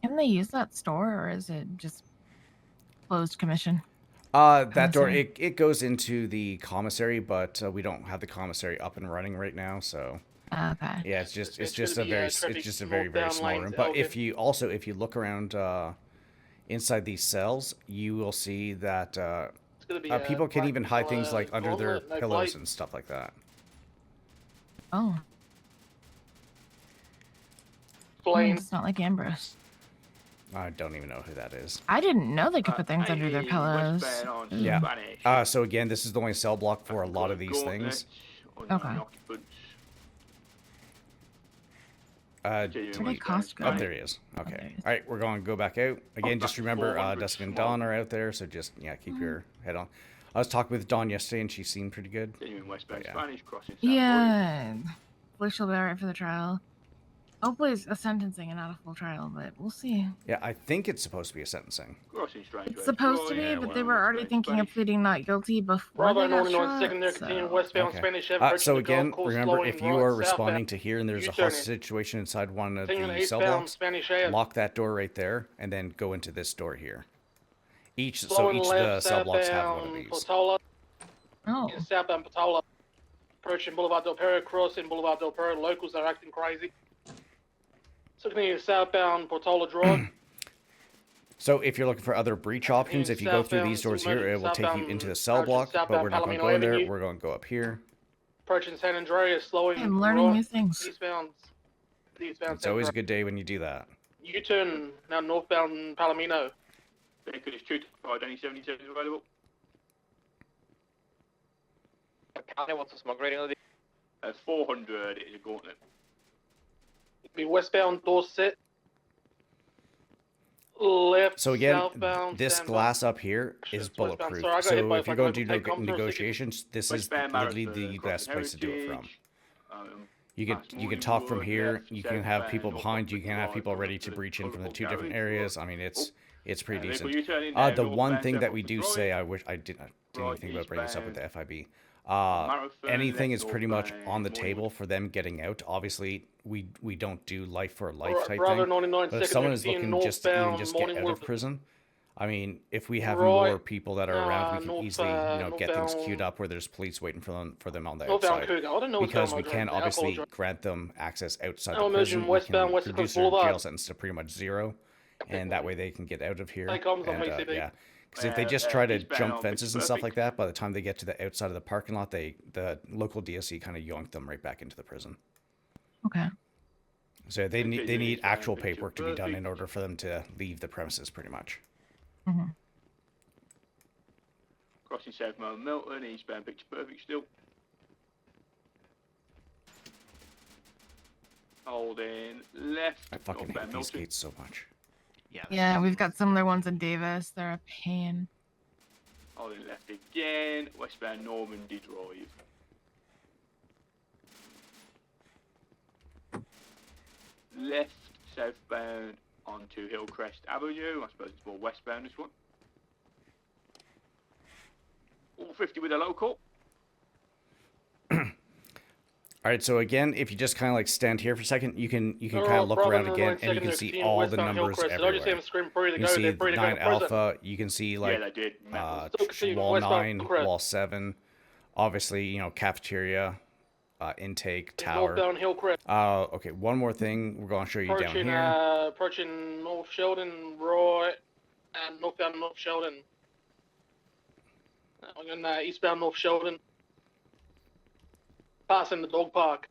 Can they use that store, or is it just closed commission? That door, it goes into the commissary, but we don't have the commissary up and running right now, so Okay. Yeah, it's just It's a gonna be, very traffic it's just a very very northbound small room. lanes, But if Elgin. you look around inside these cells, you will see that It's gonna be people can black even hide things like under their gauntlet, no pillows plate. and stuff like that. Oh. Blaine. It's not like Ambrose. I don't even know who that is. I didn't know they could put things under their pillows. Yeah. So again, this is the only cell block for a lot of these things. Okay. Uh, Where did Cost go? Oh, there he is. Okay. All right, we're going to go back out. Again, just remember, Dusk and Dawn are out there, so just, yeah, keep your head on. I was talking with Dawn yesterday, and she seemed pretty good. Yeah. Hopefully she'll be alright for the trial. Hopefully it's a sentencing and not a full trial, but we'll see. Yeah, I think it's supposed to be a sentencing. It's supposed to be, but they were already thinking of pleading not guilty before Bravo they got 99 shot, second there, continuing westbound Okay. Spanish Ave, So approaching the again, golf course, remember, slowing if you right, are southbound, responding to here and there's a U-turning. hostage situation inside one of Continuing the cell eastbound blocks, Spanish Ave. lock that door right there, and then go into this door here. So each Slowing of the left, cell blocks have one of southbound these. Portola. Oh. Southbound Portola. Approaching Boulevard Del Perro, crossing Boulevard Del Perro. Locals are acting crazy. So continue southbound Portola Drive. So if you're looking for other breach options, if you go through these doors here, it will take you into the cell block, but we're not going to go in there. We're going to go up here. Approaching San Andreas, slowing. I'm learning right, new things. Eastbound. It's always a good day when you do that. U-turn now northbound Palomino. Vehicle is 225 is available. County, what's the smoke rating of the? 400 is a gauntlet. Be westbound Dorset. Left. So again, southbound, this standby. glass up here is It's westbound. bulletproof. Sorry, I got hit So by if you're a going to fucking do take comms for a negotiations, this is Westbound literally Maris, the best place to do it from. Heritage, You can talk from here. You can have people behind you. You can have people ready to breach in from the two different areas. I mean, it's pretty decent. The one thing that we do say, I wish I didn't even think about bringing this up with the FIB. Anything is pretty much on the table for them getting out. Obviously, we don't do life for life type Bravo thing. 99 But if second someone is routine, looking just to even northbound, just get out Morningwood. of prison, I mean, if we have Right. more people that are around, we can north, easily get things northbound- queued up where there's police waiting for them on the Northbound outside. Cougar. I don't know what's Because going we on can with the obviously alcohol drug. grant them access outside Oh, the prison. imagine We westbound can West reduce Coast their Boulevard. jail sentence to pretty much 0, and that way they can get out of here. Take comms on And, PCB. yeah, because if they just try to eastbound jump on fences Pitch and stuff Perfect. like that, by the time they get to the outside of the parking lot, the local DSC kind of yoink them right back into the prison. Okay. So they need eastbound actual Picture paperwork to be done in Perfect. order for them to leave the premises, pretty much. Mm-hmm. Crossing South Mount Milton, eastbound Picture Perfect still. Holding left. I fucking hate northbound these Milton. gates so much. Yeah, we've got similar ones in Davis. They're a pain. Holding left again, westbound Normandy Drive. Left, southbound onto Hillcrest Avenue. I suppose it's more westbound, this one. All 50 with a local. All right, so again, if you just kind of like stand here for a second, you can kind Alright, of look Bravo around 99 again, and you second can there, see continuing all the westbound numbers Hillcrest. Did I just see everywhere. them scream free to You go? can see They're free to go 9 to prison. Alpha. You can see like Yeah, they did. Still continuing wall westbound 9, Hillcrest. wall 7. Obviously, cafeteria, intake, tower. Northbound Hillcrest. Okay, one more thing we're going to show you down Approaching, here. approaching North Sheldon, right, and northbound North Sheldon. I'm going eastbound North Sheldon. Passing the dog park.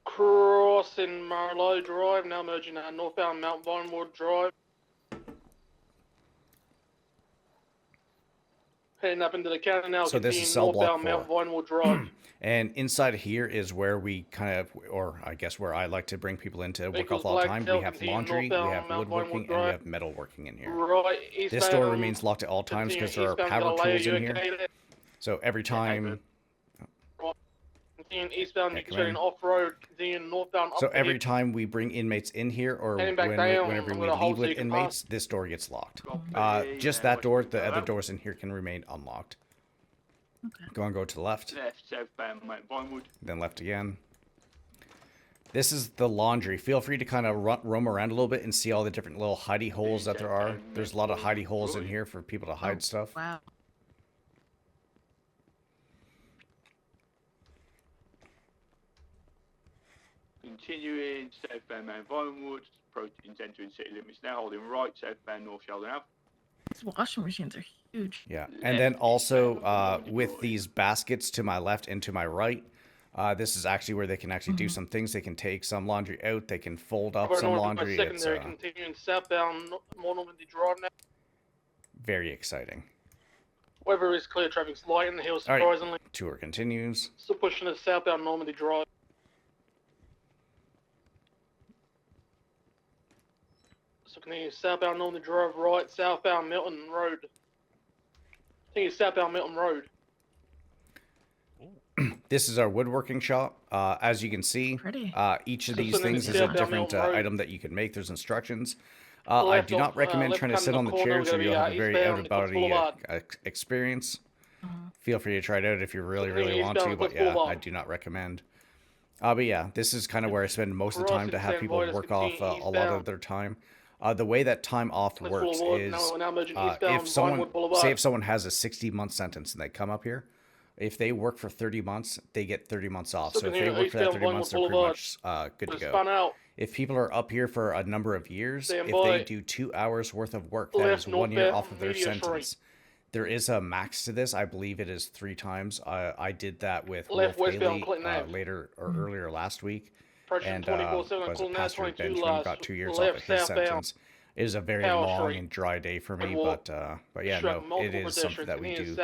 Crossing Marlow Drive, now merging northbound Mount Vinewood Drive. Heading up into the county now, So this is continuing cell block northbound 4. Mount Vinewood Drive. And inside here is where we kind of, or I guess where I like to bring people in to work Vehicles off all the black, time. tail We have continuing laundry, we northbound have Mount woodworking, Vinewood and we Drive. have metalworking in here. Right, This eastbound, door remains locked at all times because there are continuing power eastbound tools in Galileo, here. okay, So every time, continuing eastbound, Yeah, you come turning in. off-road, continuing northbound. so up every ahead. time we bring inmates in here, or Heading back down, whenever I'm we gonna hold leave so you with can inmates, pass. this door gets locked. Copy, Just that door, the other doors in here can remain unlocked. Go to the left, Left, southbound Mount Vinewood. then left again. This is the laundry. Feel free to kind of roam around a little bit and see all the different little hidey holes that there are. There's a lot of hidey holes in here for people to hide stuff. Wow. Continuing southbound Mount Vinewood, approaching entering city limits now, holding right, southbound North Sheldon Ave. These washing machines are huge. Yeah, and then also with these baskets to my left and to my right, this is actually where they can actually do some things. They can take some laundry out. They can fold up some laundry. It's continuing southbound Normandy Drive now. very exciting. Weather is clear, traffic's light in the hills, surprisingly. Right. Tour continues. Still pushing us southbound Normandy Drive. So continue southbound Normandy Drive, right, southbound Milton Road. Continue southbound Milton Road. This is our woodworking shop. As you can see, each of these things is a different item that you can make. There's instructions. I do not recommend trying to sit on the chairs, or you'll have a very out-of-body experience. Feel free to try it out if you really want to, but yeah, I do not recommend. But yeah, this is kind of where I spend most of the time to have people work off a lot of their time. The way that time off works is if someone has a 60-month sentence and they come up here, if they work for 30 months, they get 30 months off. So if they work for that 30 months, they're pretty much good to go. If people are up here for a number of years, if they do 2 hours worth of work, that is 1 year off of their sentence. There is a max to this. I believe it is 3 times. I did that with Wolf Haley earlier last week. And was it Pastor Benjamin got 2 years off of his sentence. It is a very long and dry day for me, but yeah, no, it is something that we do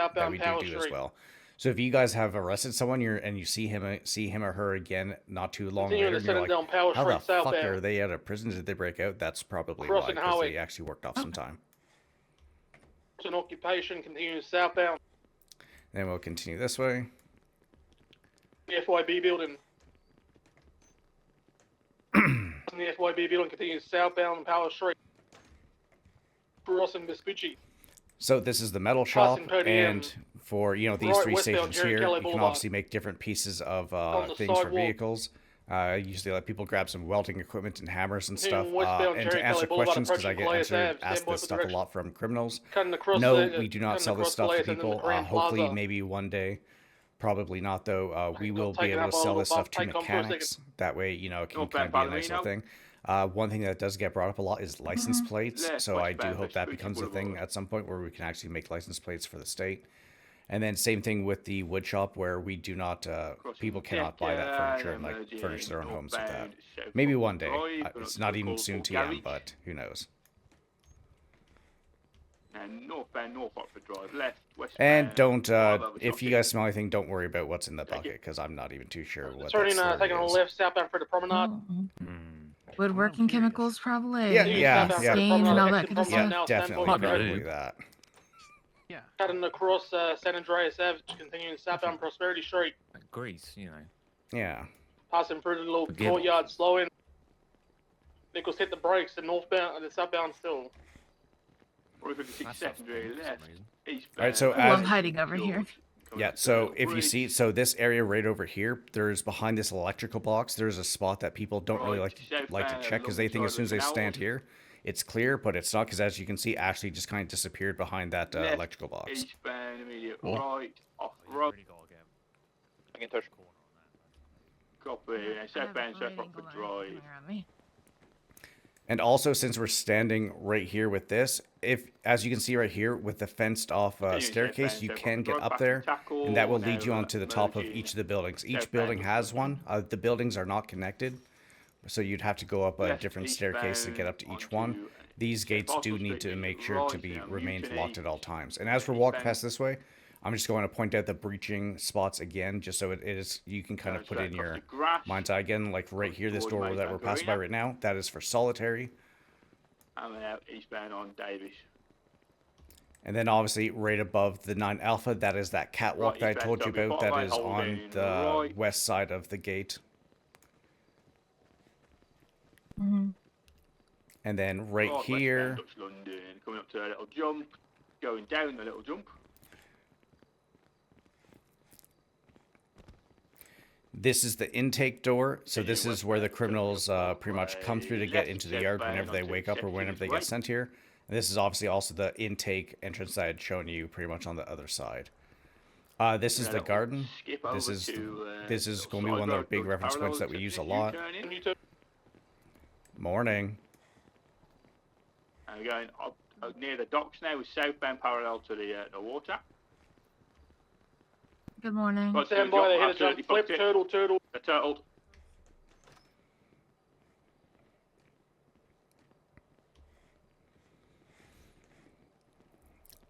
as well. So if you guys have arrested someone and you see him or her again not too long later, and you're like, how the fuck are they out of prison? Did they break out? That's probably why, because they actually worked off some time. An occupation continues southbound. Then we'll continue this way. The FYB building. The FYB building continues southbound Power Street. Crossing Vespucci. So this is the metal shop, and for these 3 stations here, you can obviously make different pieces of things for vehicles. Usually let people grab some welding equipment and hammers and stuff. And to answer questions, because I get asked this stuff a lot from criminals. No, we do not sell this stuff to people. Hopefully, maybe one day. Probably not, though. We will be able to sell this stuff to mechanics. That way, it can kind of be a nice little thing. One thing that does get brought up a lot is license plates. So I do hope that becomes a thing at some point where we can actually make license plates for the state. And then same thing with the wood shop, where we do not, people cannot buy that furniture and like furnish their own homes with that. Maybe one day. It's not even soon to yet, but who knows. And northbound North Oxford Drive, left, westbound. And don't, if you guys smell anything, don't worry about what's in the bucket, because I'm not even too sure what that taking a left southbound for the promenade. Woodworking chemicals, probably. Yeah. Stain and all that kind of stuff. Yeah, definitely that. Yeah. Cutting across San Andreas Ave, continuing southbound Prosperity Street. Greece, Yeah. Passing through the little courtyard, slowing. Nichols hit the brakes, the northbound and the southbound still. Alright, so I love hiding over here. Yeah, so if you see, so this area right over here, there's behind this electrical box, there's a spot that people don't really like to check, because they think as soon as they stand here, it's clear, but it's not, because as you can see, Ashley just kind of disappeared behind that electrical box. Right, off road. I can touch. Copy, southbound South Rockford Drive. And also, since we're standing right here with this, as you can see right here with the fenced off staircase, you can get up there, and that will lead you onto the top of each of the buildings. Each building has one. The buildings are not connected, so you'd have to go up a different staircase to get up to each one. These gates do need to make sure to remain locked at all times. And as we're walking past this way, I'm just going to point out the breaching spots again, just so you can kind of put in your mind's eye again. Like right here, this door that we're passing by right now, that is for solitary. I'm out eastbound on Davis. And then obviously right above the 9 Alpha, that is that catwalk that I told you about. That is on the west side of the gate. And then right here. Coming up to a little jump, going down a little jump. This is the intake door. So this is where the criminals pretty much come through to get into the yard whenever they wake up or whenever they get sent here. And this is obviously also the intake entrance that I had shown you pretty much on the other side. This is the garden. This is going to be one of the big reference points that we use a lot. Morning. And we're going up near the docks now, with southbound parallel to the water. Good morning. Stand by, they hit a jump. Flip, turtle. A turtle.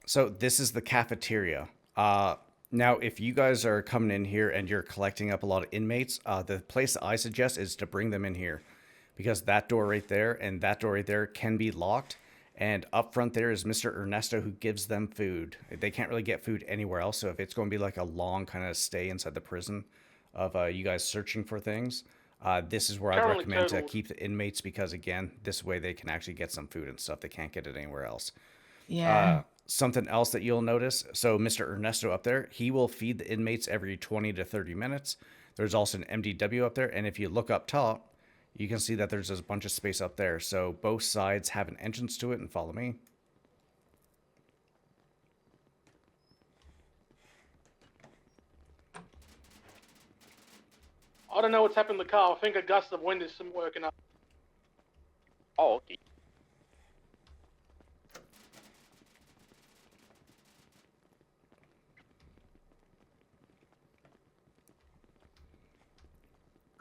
So this is the cafeteria. Now, if you guys are coming in here and you're collecting up a lot of inmates, the place that I suggest is to bring them in here, because that door right there and that door right there can be locked. And up front there is Mr. Ernesto, who gives them food. They can't really get food anywhere else. So if it's going to be like a long kind of stay inside the prison of you guys searching for things, this is where I'd recommend to keep the inmates, because again, this way they can actually get some food and stuff. They can't get it anywhere else. Yeah. Something else that you'll notice, so Mr. Ernesto up there, he will feed the inmates every 20 to 30 minutes. There's also an MDW up there, and if you look up top, you can see that there's a bunch of space up there. So both sides have an entrance to it, and follow me. I don't know what's happened to the car. I think a gust of wind is working up. Oh, okay.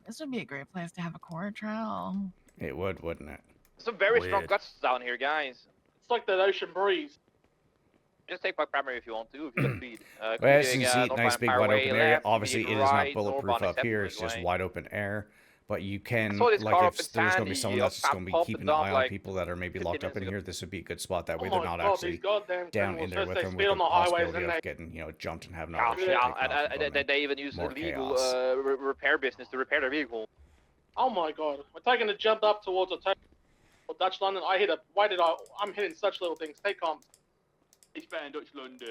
This would be a great place to have a court trial. It would, wouldn't it? Some very strong guts down here, guys. It's like that ocean breeze. Just take my primary if you want to, if you got speed. Well, as you can see, nice big wide open area. Obviously, it is not bulletproof up here. It's just wide open air. But you can, like, if there's going to be someone that's just going to be keeping an eye on people that are maybe locked up in here, this would be a good spot. That way they're not actually down in there with them, with the possibility of getting, you know, jumped and having all their shit taken. They even use illegal repair business to repair their vehicle. Oh my god. We're taking a jump up towards a Dutch London. I'm hitting such little things. Stay calm. Eastbound Dutch London.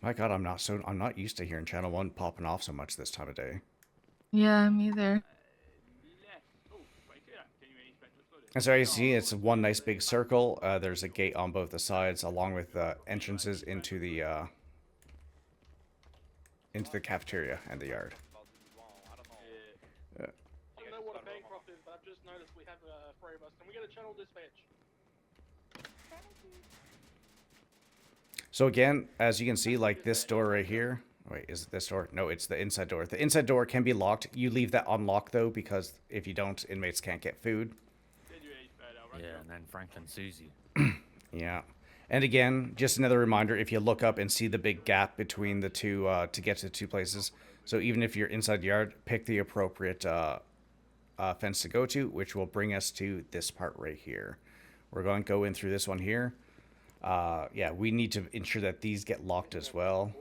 My god, I'm not used to hearing Channel 1 popping off so much this time of day. Yeah, me either. And so as you see, it's one nice big circle. There's a gate on both the sides, along with entrances into the cafeteria and the yard. I don't know what a Bancroft is, but I've just noticed we have 3 of us. Can we get a channel dispatch? So again, as you can see, like this door right here. Wait, is it this door? No, it's the inside door. The inside door can be locked. You leave that unlocked, though, because if you don't, inmates can't get food. Yeah, and then Franklin Susie. Yeah. And again, just another reminder, if you look up and see the big gap between the two to get to the two places. So even if you're inside the yard, pick the appropriate fence to go to, which will bring us to this part right here. We're going to go in through this one here. Yeah, we need to ensure that these get locked as well.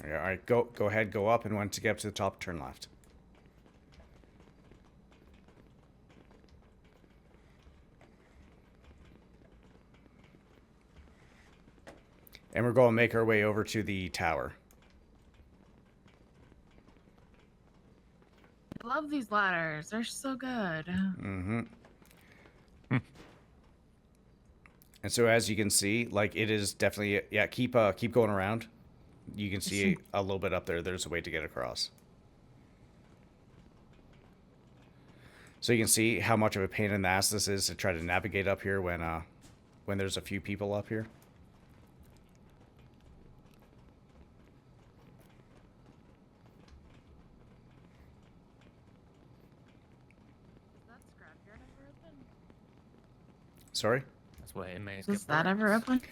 All right, go ahead, go up, and once you get up to the top, turn left. And we're going to make our way over to the tower. I love these ladders. They're so good. Mm-hmm. And so as you can see, like, it is definitely, yeah, keep going around. You can see a little bit up there. There's a way to get across. So you can see how much of a pain in the ass this is to try to navigate up here when there's a few people up here. Sorry? That's where inmates Is that ever open?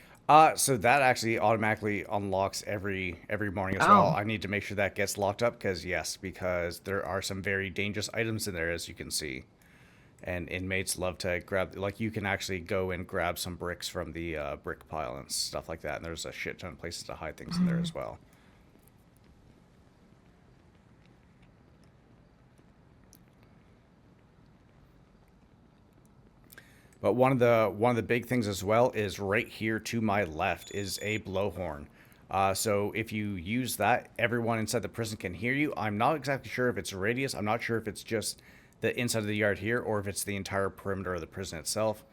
So that actually automatically unlocks every morning as well. I need to make sure that gets locked up because there are some very dangerous items in there, as you can see. And inmates love to grab, like, you can actually go and grab some bricks from the brick pile and stuff like that. And there's a shit ton of places to hide things in there as well. But one of the big things as well is right here to my left is a blowhorn. So if you use that, everyone inside the prison can hear you. I'm not exactly sure if it's a radius. I'm not sure if it's just the inside of the yard here or if it's the entire perimeter of the prison itself.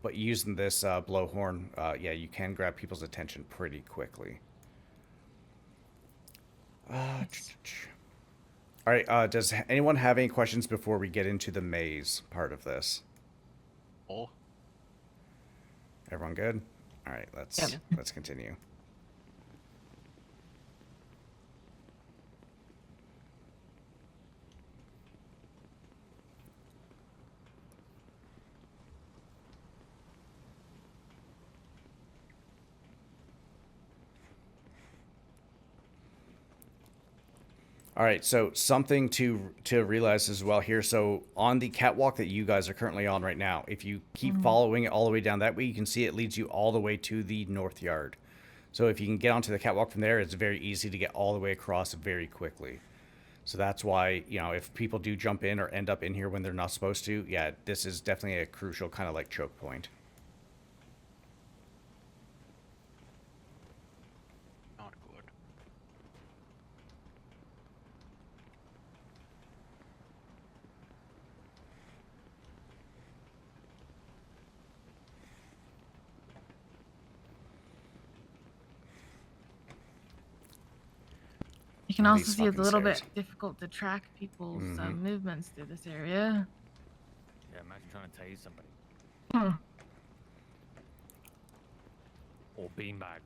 But using this blowhorn, yeah, you can grab people's attention pretty quickly. All right, does anyone have any questions before we get into the maze part of this? Oh. Everyone good? All right, let's continue. All right, so something to realize as well here. So on the catwalk that you guys are currently on right now, if you keep following it all the way down that way, you can see it leads you all the way to the north yard. So if you can get onto the catwalk from there, it's very easy to get all the way across very quickly. So that's why, you know, if people do jump in or end up in here when they're not supposed to, yeah, this is definitely a crucial kind of like choke point. You can also see it's a little bit difficult to track people's movements through this area. Yeah, imagine trying to tase somebody. Or beanbag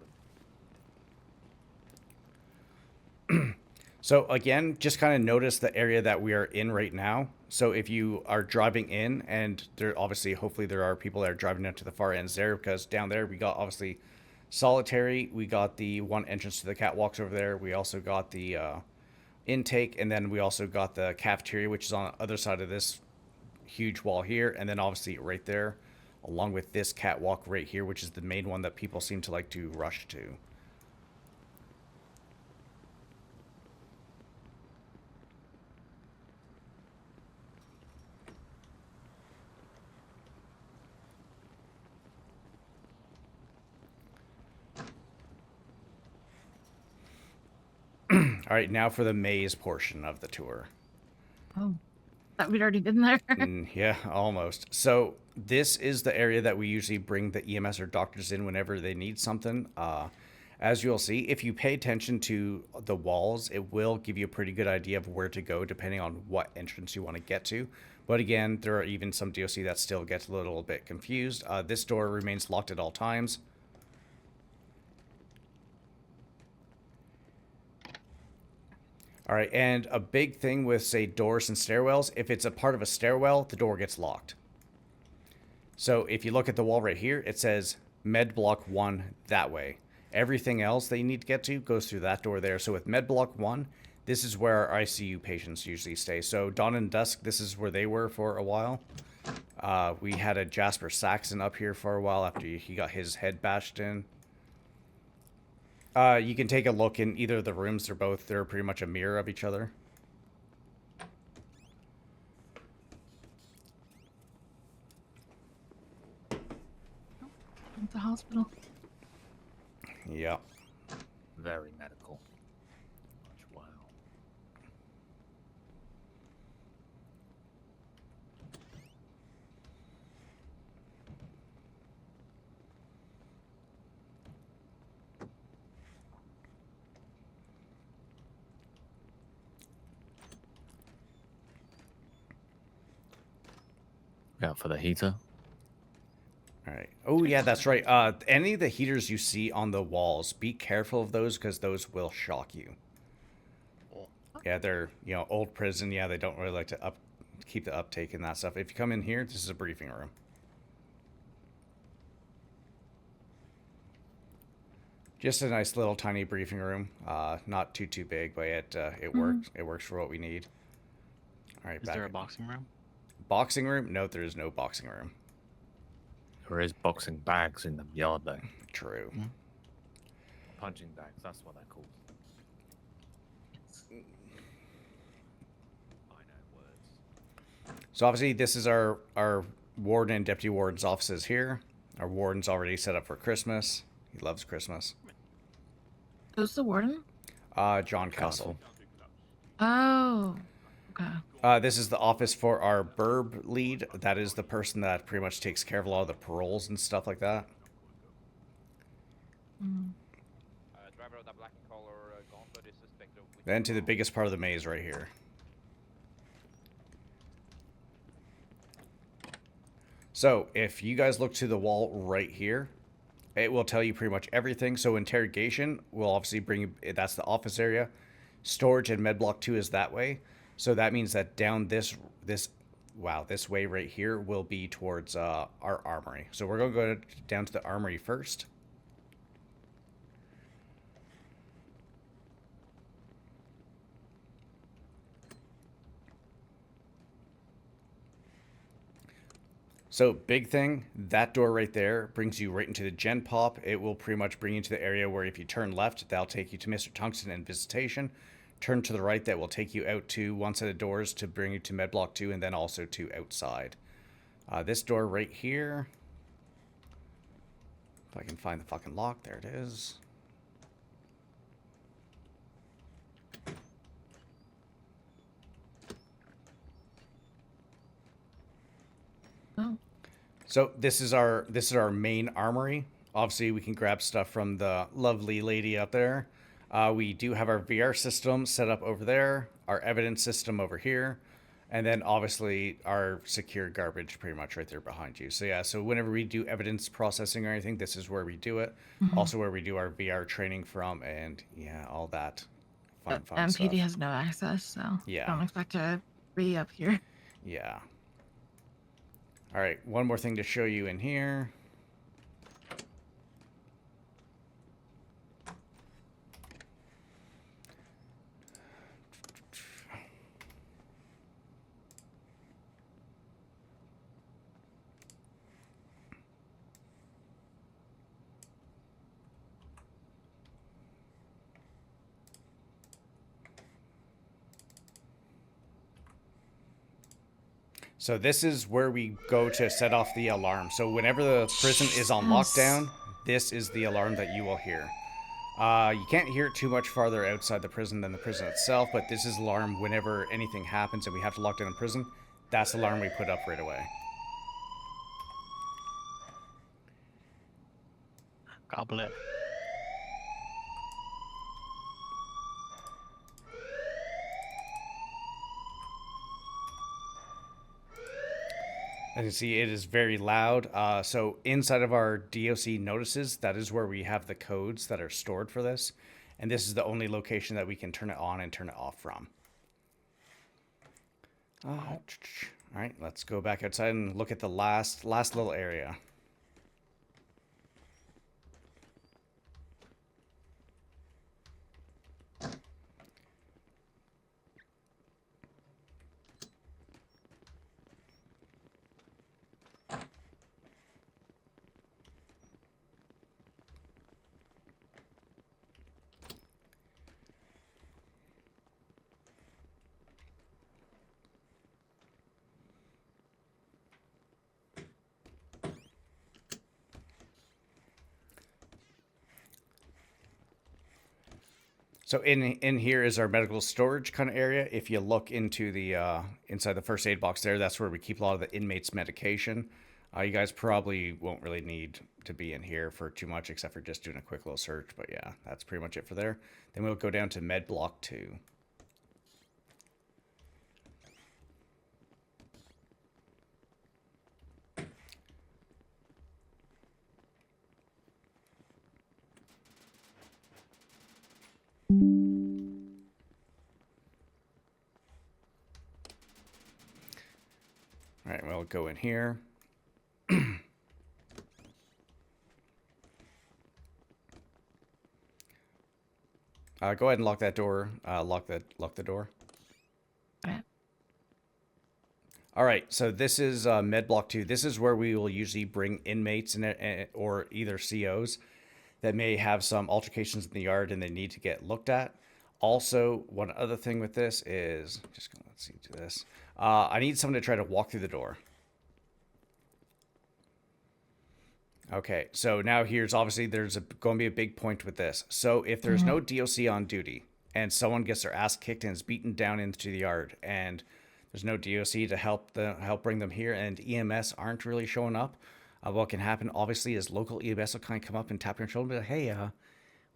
them. So again, just kind of notice the area that we are in right now. So if you are driving in, and there obviously, hopefully there are people that are driving down to the far ends there, because down there we got obviously solitary, we got the one entrance to the catwalks over there, we also got the intake, and then we also got the cafeteria, which is on the other side of this huge wall here, and then obviously right there, along with this catwalk right here, which is the main one that people seem to like to rush to. All right, now for the maze portion of the tour. Oh, thought we'd already been there. Yeah, almost. So this is the area that we usually bring the EMS or doctors in whenever they need something. As you'll see, if you pay attention to the walls, it will give you a pretty good idea of where to go depending on what entrance you want to get to. But again, there are even some DOC that still gets a little bit confused. This door remains locked at all times. All right, and a big thing with, say, doors and stairwells, if it's a part of a stairwell, the door gets locked. So if you look at the wall right here, it says Med Block 1 that way. Everything else that you need to get to goes through that door there. So with Med Block 1, this is where our ICU patients usually stay. So Dawn and Dusk, this is where they were for a while. We had a Jasper Saxon up here for a while after he got his head bashed in. You can take a look in either of the rooms. They're pretty much a mirror of each other. At the hospital. Yeah. Very medical. Wow. Out for the heater. All right. Oh, yeah, that's right. Any of the heaters you see on the walls, be careful of those because those will shock you. Yeah, they're, you know, old prison. Yeah, they don't really like to keep the uptake and that stuff. If you come in here, this is a briefing room. Just a nice little tiny briefing room. Not too big, but it works. It works for what we need. All right. Is there a boxing room? Boxing room? No, there is no boxing room. There is boxing bags in the yard, though. True. Punching bags, that's what they're called. I know words. So obviously this is our warden and deputy warden's offices here. Our warden's already set up for Christmas. He loves Christmas. Who's the warden? John Castle. Oh, okay. This is the office for our burb lead. That is the person that pretty much takes care of a lot of the paroles and stuff like that. Then to the biggest part of the maze right here. So, if you guys look to the wall right here, it will tell you pretty much everything. So, interrogation will obviously bring you, that's the office area. Storage and med block 2 is that way. So, that means that down this way right here will be towards our armory. So, we're going to go down to the armory first. So, big thing, that door right there brings you right into the gen pop. It will pretty much bring you to the area where if you turn left, that'll take you to Mr. Tungsten and Visitation. Turn to the right, that will take you out to one set of doors to bring you to Med Block 2 and then also to outside. This door right here, if I can find the fucking lock, there it is. Oh. So this is our main armory. Obviously, we can grab stuff from the lovely lady up there. We do have our VR system set up over there, our evidence system over here, and then obviously our secure garbage pretty much right there behind you. So yeah, so whenever we do evidence processing or anything, this is where we do it. Mhm. Also where we do our VR training from, and yeah, all that fun MPD stuff. has no access, so Yeah. don't expect to be up here. Yeah. All right, one more thing to show you in here. So this is where we go to set off the alarm. So whenever the prison is on lockdown, this is the alarm that you will hear. You can't hear it too much farther outside the prison than the prison itself, but this is alarm whenever anything happens and we have to lock down the prison. That's the alarm we put up right away. Gobble it. As you see, it is very loud. So inside of our DOC notices, that is where we have the codes that are stored for this. And this is the only location that we can turn it on and turn it off from. All right, let's go back outside and look at the last little area. So in here is our medical storage kind of area. If you look into the inside the first aid box there, that's where we keep a lot of the inmates' medication. You guys probably won't really need to be in here for too much except for just doing a quick little search. But yeah, that's pretty much it for there. Then we'll go down to Med Block 2. All right, we'll go in here. Go ahead and lock that door. Lock the door. All right, so this is Med Block 2. This is where we will usually bring inmates in it, or either COs that may have some altercations in the yard and they need to get looked at. Also, one other thing with this is, let's see, do this. I need someone to try to walk through the door. Okay, so now here's obviously there's going to be a big point with this. So if there's no DOC on duty and someone gets their ass kicked and is beaten down into the yard, and there's no DOC to help bring them here, and EMS aren't really showing up, what can happen obviously is local EMS will kind of come up and tap your shoulder and be like, hey,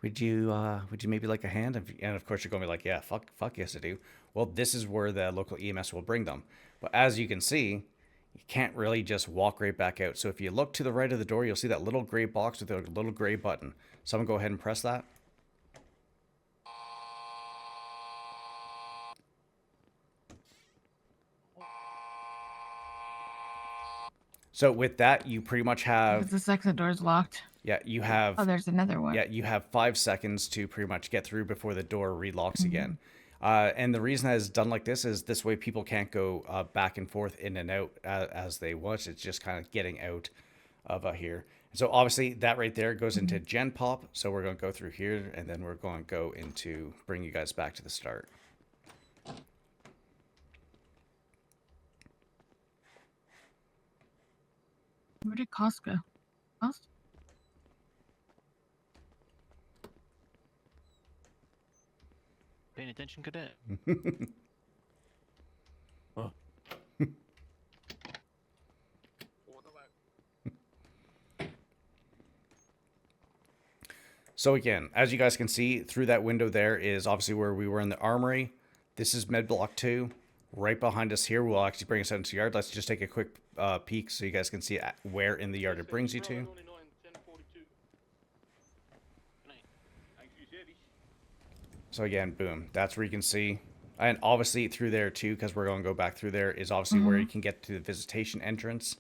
would you maybe like a hand? And of course you're going to be like, yeah, fuck yes I do. Well, this is where the local EMS will bring them. But as you can see, you can't really just walk right back out. So if you look to the right of the door, you'll see that little gray box with a little gray button. Someone go ahead and press that. So with that, you pretty much have... The exit door's locked. Yeah, you have... Oh, there's another one. Yeah, you have 5 seconds to pretty much get through before the door relocks again. And the reason that it's done like this is this way people can't go back and forth in and out as they want. It's just kind of getting out of here. So obviously that right there goes into Gen Pop. So we're going to go through here and then we're going to go into bring you guys back to the start. Where did Cost go? Cost? Paying attention, cadet. Oh. So again, as you guys can see, through that window there is obviously where we were in the armory. This is Med Block 2. Right behind us here will actually bring us out into the yard. Let's just take a quick peek so you guys can see where in the yard it brings you to. So again, boom, that's where you can see. And obviously through there too, because we're going to go back through there, is obviously where you can get to the visitation entrance.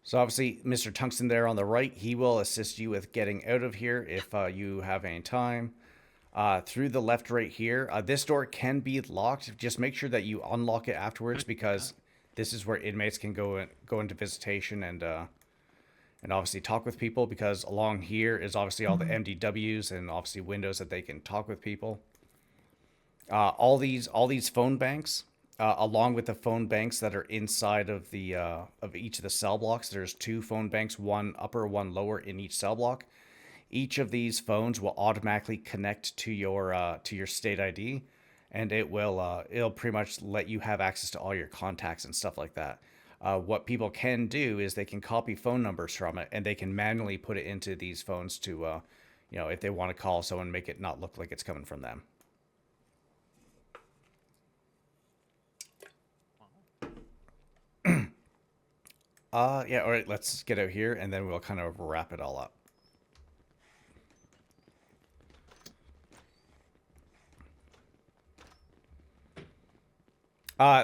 So obviously, Mr. Tungsten there on the right, he will assist you with getting out of here if you have any time. Through the left right here, this door can be locked. Just make sure that you unlock it afterwards, because this is where inmates can go into visitation and obviously talk with people, because along here is obviously all the MDWs and obviously windows that they can talk with people. All these phone banks. Along with the phone banks that are inside of the of each of the cell blocks, there's 2 phone banks, one upper, one lower in each cell block. Each of these phones will automatically connect to your state ID, and it'll pretty much let you have access to all your contacts and stuff like that. What people can do is they can copy phone numbers from it, and they can manually put it into these phones to, if they want to call someone, make it not look like it's coming from them. Yeah, all right, let's get out here, and then we'll kind of wrap it all up.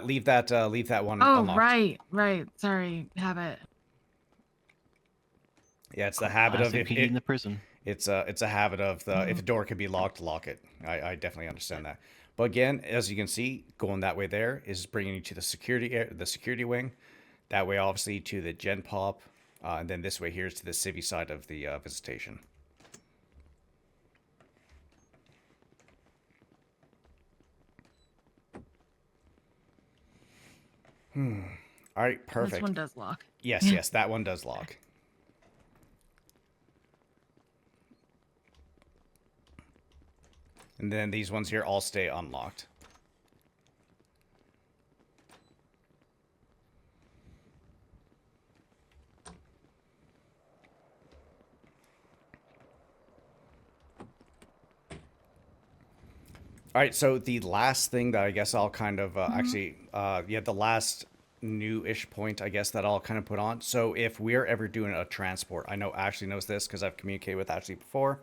Leave that one unlocked. Right. Sorry, habit. Yeah, it's the habit of if in the prison. It's a habit of if a door can be locked, lock it. I definitely understand that. But again, as you can see, going that way there is bringing you to the security wing. That way, obviously, to the Gen Pop, and then this way here is to the civvy side of the visitation. All right, perfect. This one does lock. Yes, that one does lock. And then these ones here all stay unlocked. All right, so the last thing that I guess I'll kind of the last new-ish point, I guess, that I'll kind of put on. So if we're ever doing a transport, I know Ashley knows this because I've communicated with Ashley before.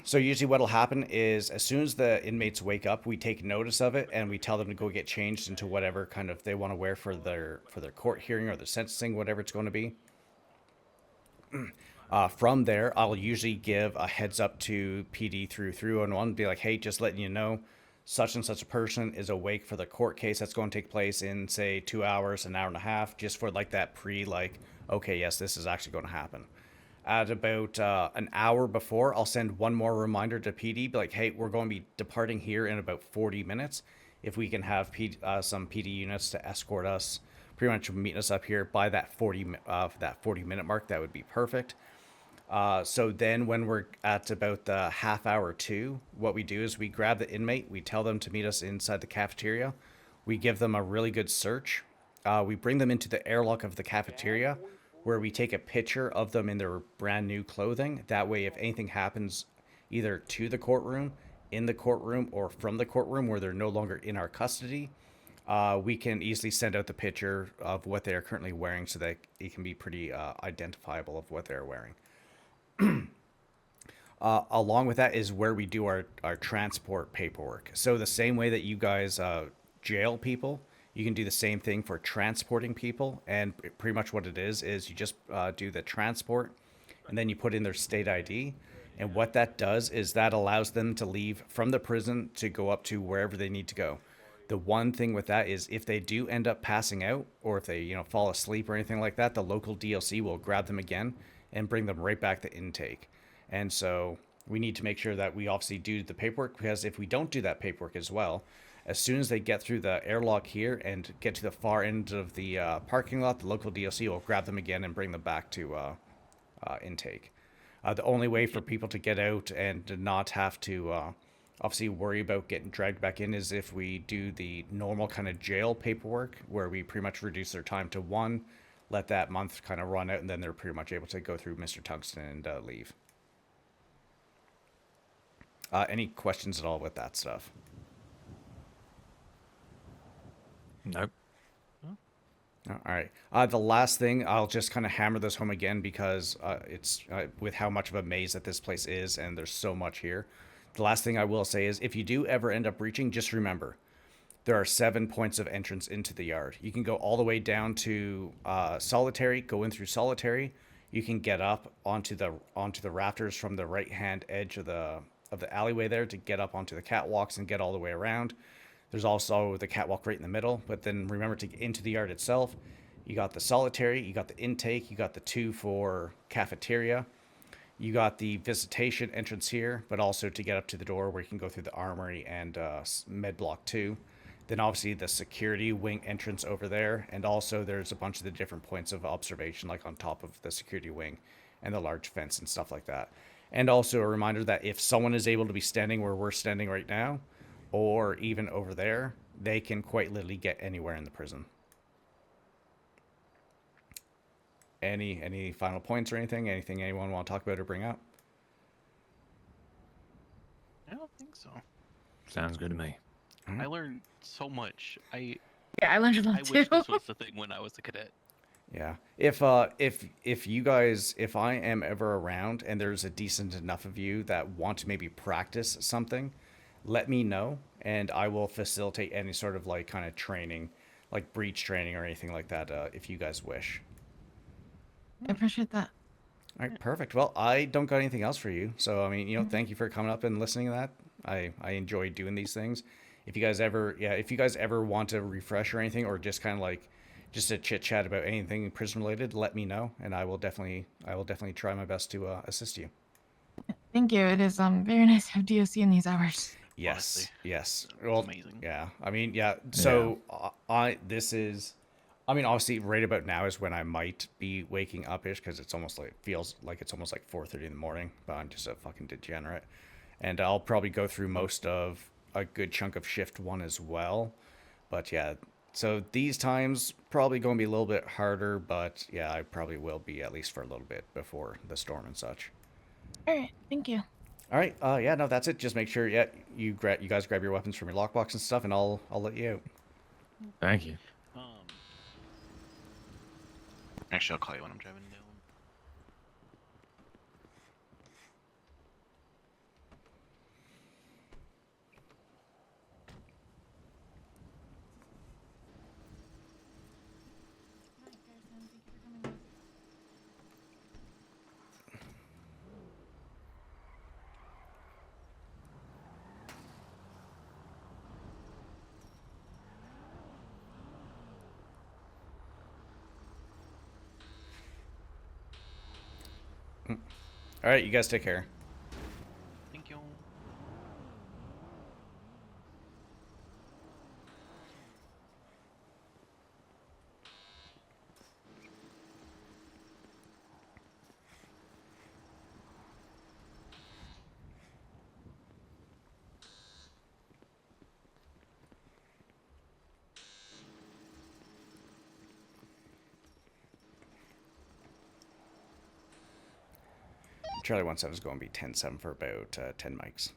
So usually what'll happen is as soon as the inmates wake up, we take notice of it and we tell them to go get changed into whatever kind of they want to wear for their court hearing or their sentencing, whatever it's going to be. From there, I'll usually give a heads up to PD through and be like, hey, just letting you know, such and such a person is awake for the court case that's going to take place in, say, 2 hours, an hour and a half, just for like that okay, yes, this is actually going to happen. At about an hour before, I'll send one more reminder to PD, be like, hey, we're going to be departing here in about 40 minutes. if we can have some PD units to escort us, pretty much meet us up here by that 40-minute mark, that would be perfect. So then when we're at about the half hour two, what we do is we grab the inmate, we tell them to meet us inside the cafeteria. We give them a really good search. We bring them into the airlock of the cafeteria, where we take a picture of them in their brand new clothing. That way, if anything happens either to the courtroom, in the courtroom, or from the courtroom where they're no longer in our custody, we can easily send out the picture of what they are currently wearing so that it can be pretty identifiable of what they're wearing. Along with that is where we do our transport paperwork. So the same way that you guys jail people, you can do the same thing for transporting people. And pretty much what it is you just do the transport and then you put in their state ID. And what that does is that allows them to leave from the prison to go up to wherever they need to go. The one thing with that is if they do end up passing out, or if they, fall asleep or anything like that, the local DLC will grab them again and bring them right back to intake. And so we need to make sure that we obviously do the paperwork, because if we don't do that paperwork as well, as soon as they get through the airlock here and get to the far end of the parking lot, the local DLC will grab them again and bring them back to intake. The only way for people to get out and to not have to obviously worry about getting dragged back in is if we do the normal kind of jail paperwork, where we pretty much reduce their time to 1, let that month kind of run out, and then they're pretty much able to go through Mr. Tungsten and leave. Any questions at all with that stuff? Nope. All right. The last thing, I'll just kind of hammer this home again, because it's with how much of a maze that this place is, and there's so much here. The last thing I will say is, if you do ever end up breaching, just remember, there are 7 points of entrance into the yard. You can go all the way down to Solitary, go in through Solitary. You can get up onto the rafters from the right-hand edge of the alleyway there to get up onto the catwalks and get all the way around. There's also the catwalk right in the middle, but then remember to get into the yard itself. You got the Solitary, you got the intake, you got the 2 for cafeteria. You got the visitation entrance here, but also to get up to the door where you can go through the armory and med block 2. Then obviously the security wing entrance over there, and also there's a bunch of the different points of observation, like on top of the security wing and the large fence and stuff like that. And also a reminder that if someone is able to be standing where we're standing right now, or even over there, they can quite literally get anywhere in the prison. Any final points or anything? Anything anyone want to talk about or bring up? I don't think so. Sounds good to me. I learned so much. Yeah, I learned a lot I too. wish this was the thing when I was a cadet. Yeah. If you guys, if I am ever around and there's a decent enough of you that want to maybe practice something, let me know, and I will facilitate any sort of like kind of training, like breach training or anything like that, if you guys wish. I appreciate that. All right, perfect. Well, I don't got anything else for you, so I mean, thank you for coming up and listening to that. I enjoy doing these things. If you guys ever want to refresh or anything, or just kind of like just a chit chat about anything prison related, let me know, and I will definitely try my best to assist you. Thank you. It is very nice to have DOC in these hours. Yes. Honestly, yes. Well, amazing. Yeah. I mean, yeah. So obviously right about now is when I might be waking up-ish, because it's almost like, feels like it's almost like 4:30 in the morning, but I'm just a fucking degenerate. And I'll probably go through most of a good chunk of shift 1 as well. But yeah, so these times probably going to be a little bit harder, but yeah, I probably will be, at least for a little bit before the storm and such. All right. Thank you. All right. Yeah, no, that's it. Just make sure, you guys grab your weapons from your lockbox and stuff, and I'll let you out. Thank you. Actually, I'll call you when I'm driving down. All right, you guys take care. Thank you. Charlie 17 is going to be 10-7 for about 10 mics.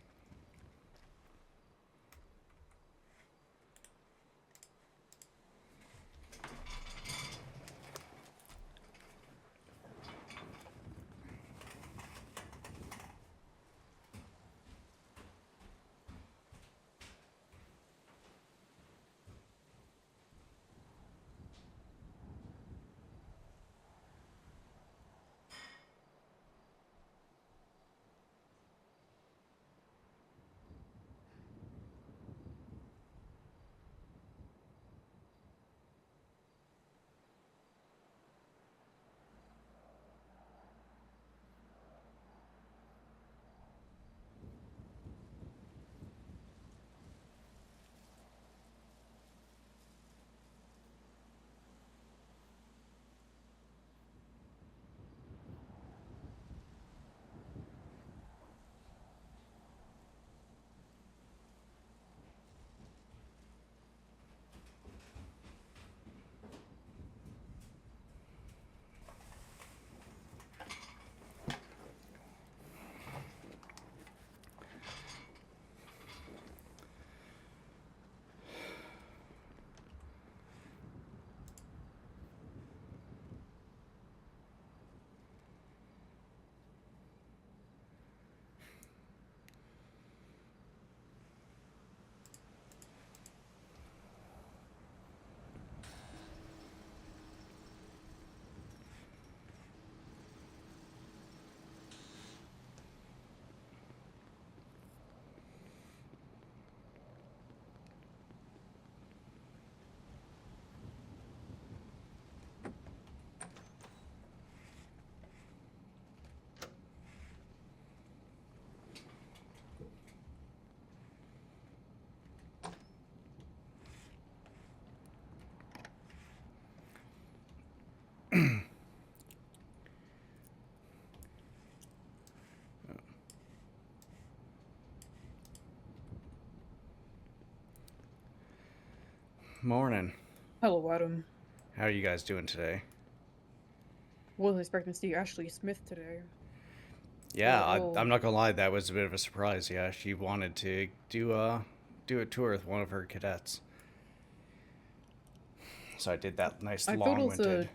Morning. Hello, Adam. How are you guys doing today? Wasn't expecting to see Ashley Smith today. Yeah, I'm not gonna lie, that was a bit of a surprise. Yeah, she wanted to do a tour with one of her cadets, so I did that nice long-winded.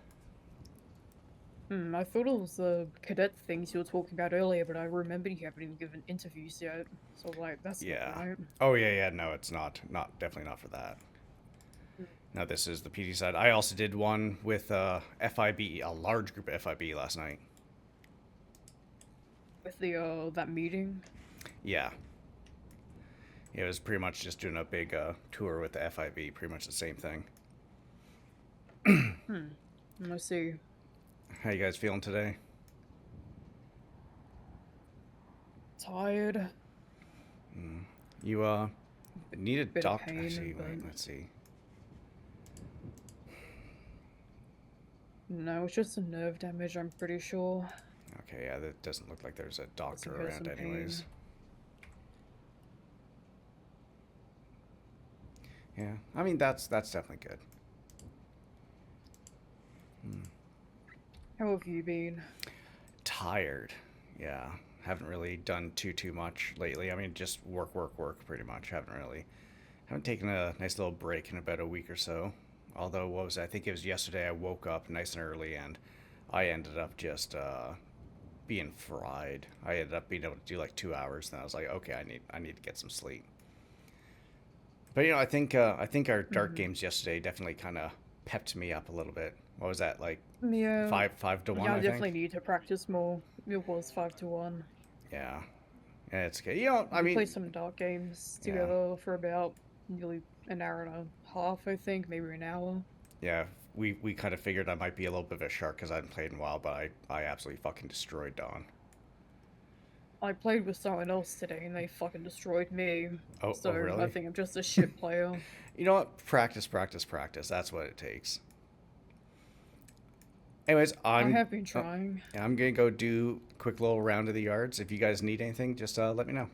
I thought it was the cadet things you were talking about earlier, but I remembered you haven't even given interviews yet. So like, that's Yeah. Not right. Oh yeah. No, it's not. Definitely not for that. No, this is the PD side. I also did one with FIB, a large group of FIB last night. With the that meeting. Yeah. It was pretty much just doing a big tour with the FIB, pretty much the same thing. I see. How you guys feeling today? Tired. You need a doctor. Pain, Actually, wait, let's see. No, it's just some nerve damage, I'm pretty sure. Okay, yeah, that doesn't look like there's a doctor around anyways. Yeah, I mean, that's definitely good. How have you been? Tired. Yeah, haven't really done too much lately. I mean, just work pretty much. Haven't taken a nice little break in about a week or so. Although, what was it? I think it was yesterday I woke up nice and early and I ended up just being fried. I ended up being able to do like 2 hours, and I was like, okay, I need to get some sleep. But you know, I think our dark games yesterday definitely kind of pepped me up a little bit. What was that, like? Yeah. 5 to 1. Yeah, I definitely need to practice more. It was 5 to 1. Yeah, it's okay. You know, I mean, play some dark games together for about nearly an hour and a half, I think, maybe an hour. Yeah, we kind of figured I might be a little bit of a shark because I hadn't played in a while, but I absolutely fucking destroyed Dawn. I played with someone else today and they fucking destroyed me. Oh, so really? I think I'm just a shit player. You know what? Practice. That's what it takes. Anyways, I have been trying. I'm gonna go do a quick little round of the yards. If you guys need anything, just let me know.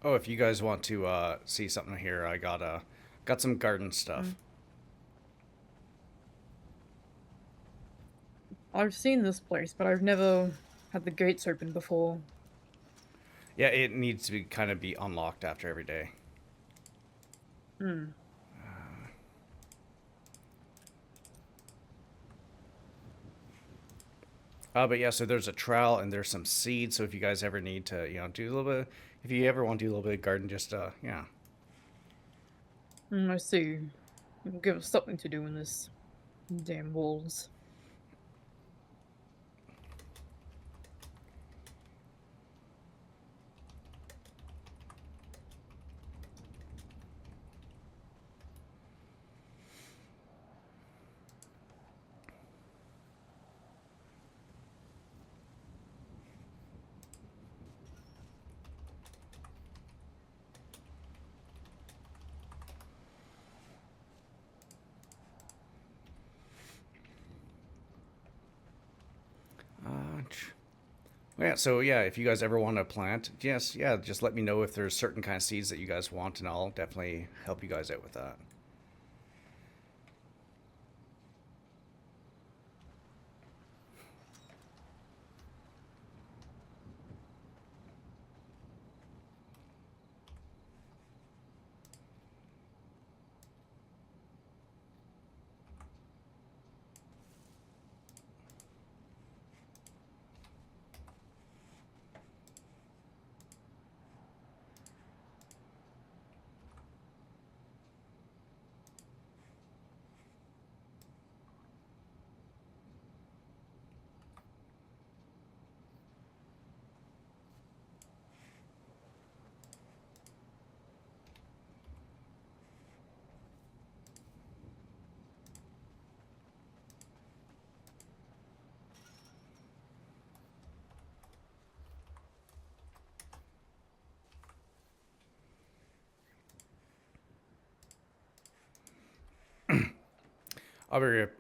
Oh, if you guys want to see something here, I got some garden stuff. I've seen this place, but I've never had the gates open before. Yeah, it needs to be unlocked after every day. But yeah, so there's a trowel and there's some seeds. So if you guys ever need to, do a little bit, if you ever want to do a little bit of garden, just yeah. I see. It'll give us something to do in this damn walls. Yeah, so yeah, if you guys ever want to plant, just let me know if there's certain kind of seeds that you guys want, and I'll definitely help you guys out with that.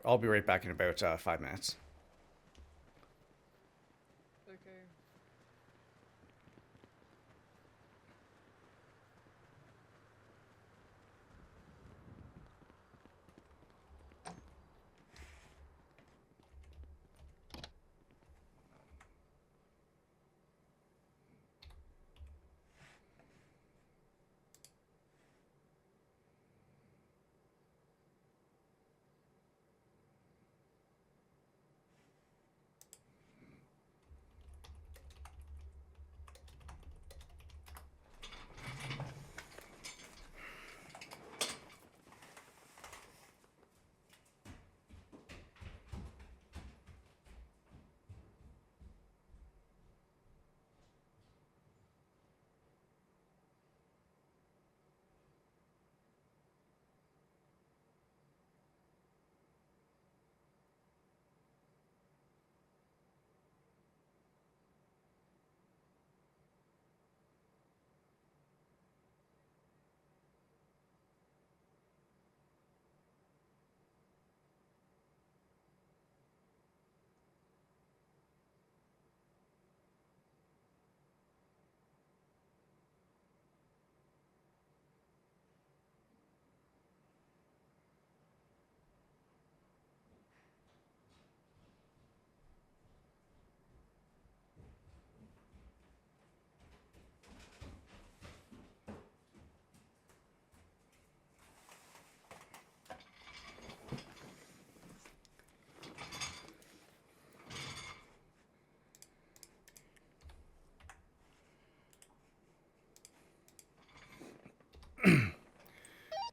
I'll be right back in about 5 minutes. Okay.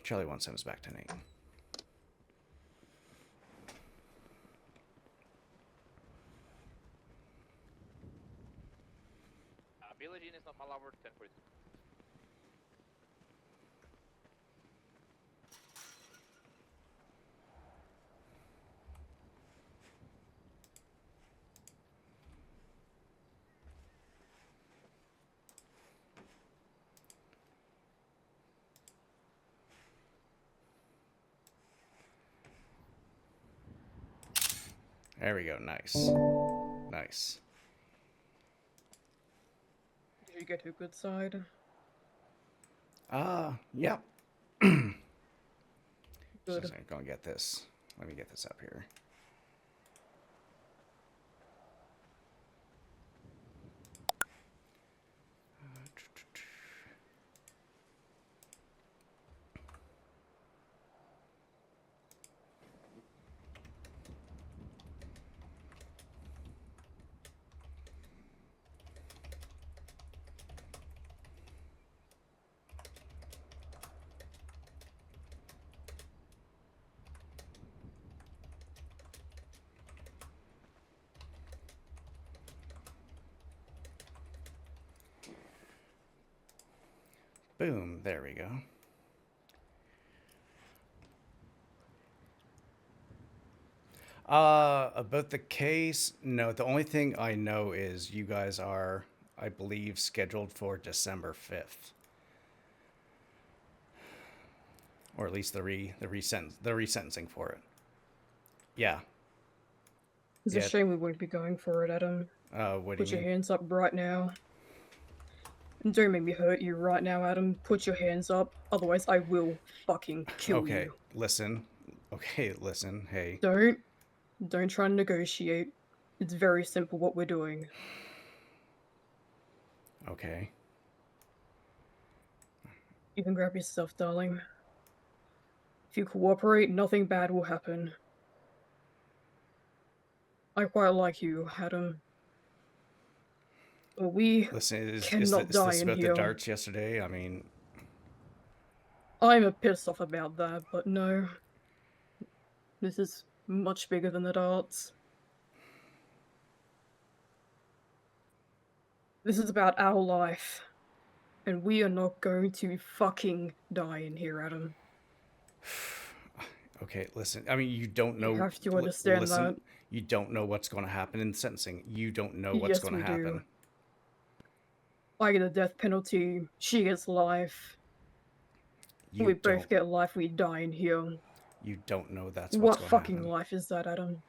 Charlie 17 is back to 8. Billie Jean is not my lover, 1042. There we go. Nice. Nice. Did you get a good side? Yeah. Good. Just I'm gonna get this. Let me get this up here. Boom, there we go. About the case, no, the only thing I know is you guys are, I believe, scheduled for December 5th. Or at least the resentencing for it. Yeah. It's a shame we won't be going for it, Adam. What do Put you your mean? hands up right now. And don't make me hurt you right now, Adam. Put your hands up, otherwise I will fucking kill you. Okay, listen. Okay, listen. Hey. Don't try and negotiate. It's very simple what we're doing. Okay. You can grab yourself, darling. If you cooperate, nothing bad will happen. I quite like you, Adam. But we Listen, cannot die this in about here. the darts yesterday? I mean... I'm a pissed off about that, but no. This is much bigger than the darts. This is about our life. And we are not going to fucking die in here, Adam. Okay, listen. I mean, you don't know... You have to understand listen, that. You don't know what's going to happen in sentencing. You don't know what's going to happen. Do. I get a death penalty. She gets life. We both get life. We die in here. You don't know that's what's going to happen. What fucking life is that, Adam?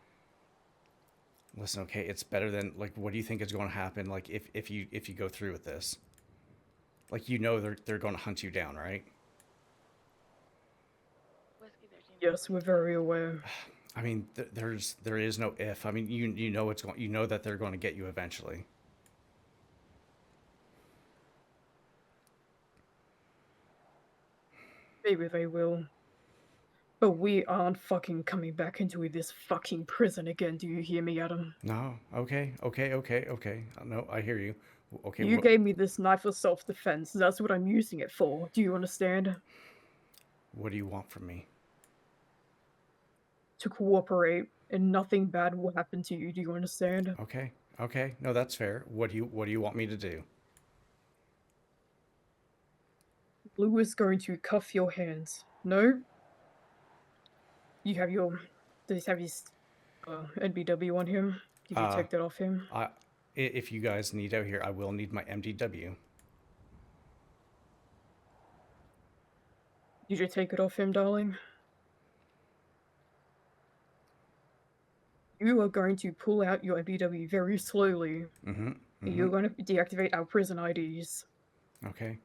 Listen, okay, it's better than, like, what do you think is going to happen, like, if you go through with this? Like, you know they're going to hunt you down, right? Yes, we're very aware. I mean, there is no if. I mean, you know you know that they're going to get you eventually. Maybe they will. But we aren't fucking coming back into this fucking prison again, do you hear me, Adam? No, okay. No, I hear you. Okay. You gave me this knife for self-defense. That's what I'm using it for. Do you understand? What do you want from me? To cooperate, and nothing bad will happen to you. Do you understand? Okay. No, that's fair. What do you want me to do? Blue is going to cuff your hands. No? You have your... Does he have his NBW on him? Did you take that off him? If you guys need out here, I will need my MDW. Did you take it off him, darling? You are going to pull out your MDW very slowly. And you're going to deactivate our prison IDs. Okay.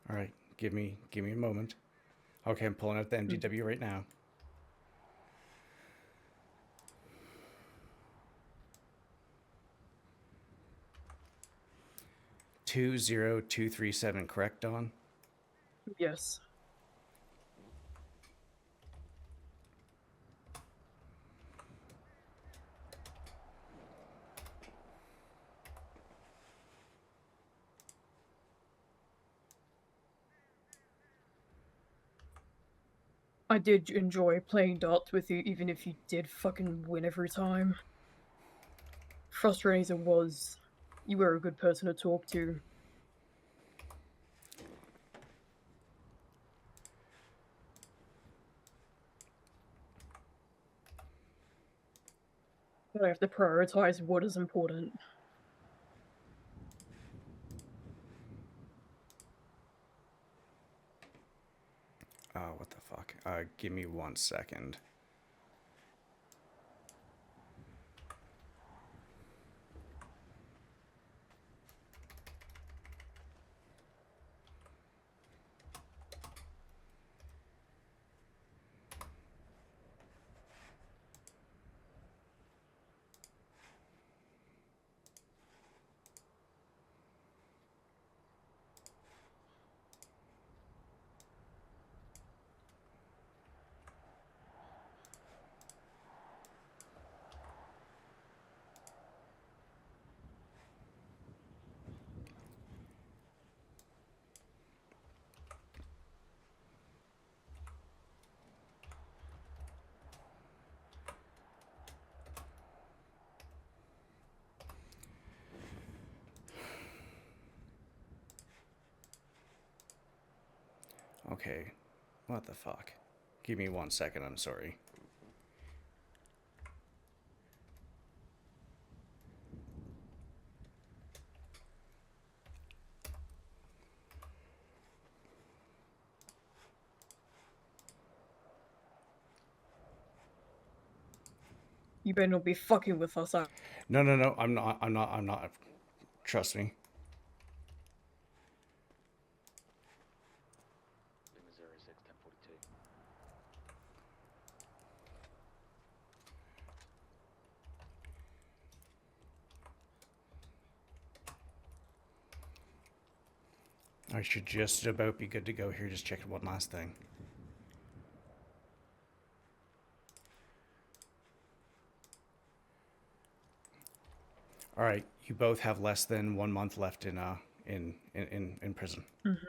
All right. Give me a moment. Okay, I'm pulling out the MDW right now. $20237, correct, Dawn? Yes. I did enjoy playing darts with you, even if you did fucking win every time. Frustrating as it was, you were a good person to talk to. But I have to prioritize what is important. What the fuck? Give me 1 second. Okay. What the fuck? Give me 1 second, I'm sorry. You better not be fucking with us. No, I'm not. Trust me. I should just about be good to go here. Just checking one last thing. All right, you both have less than 1 month left in prison. Mm-hmm.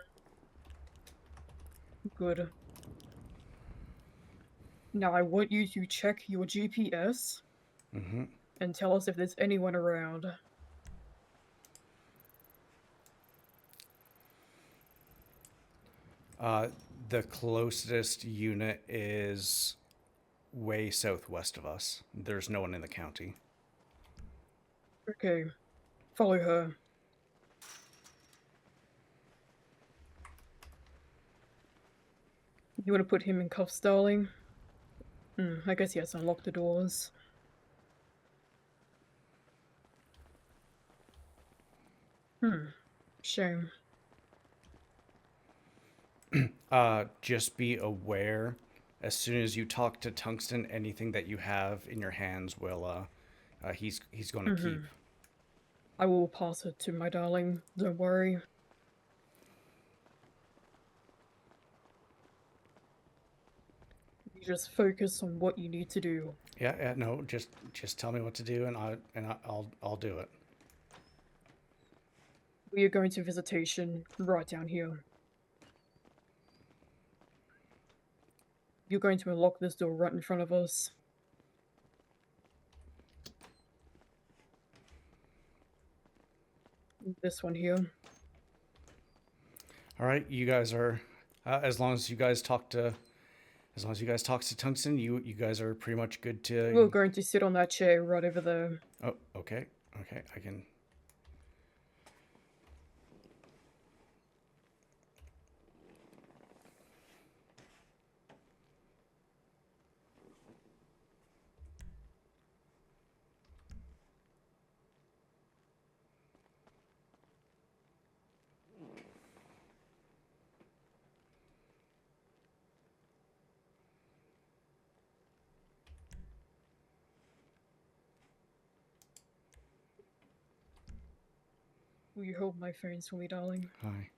Good. Now I want you to check your GPS and tell us if there's anyone around. The closest unit is way southwest of us. There's no one in the county. Okay, follow her. You want to put him in cuffs, darling? I guess he has to unlock the doors. Shame. Just be aware, as soon as you talk to Tungsten, anything that you have in your hands will, he's going to keep. I will pass it to my darling, don't worry. You just focus on what you need to do. Yeah, no, just tell me what to do, and I'll do it. We are going to visitation right down here. You're going to unlock this door right in front of us. This one here. All right, you guys are, as long as you guys talk to Tungsten, you guys are pretty much good to. We're going to sit on that chair right over there. Oh, okay, I can. Will you hold my phones for me, darling? Hi.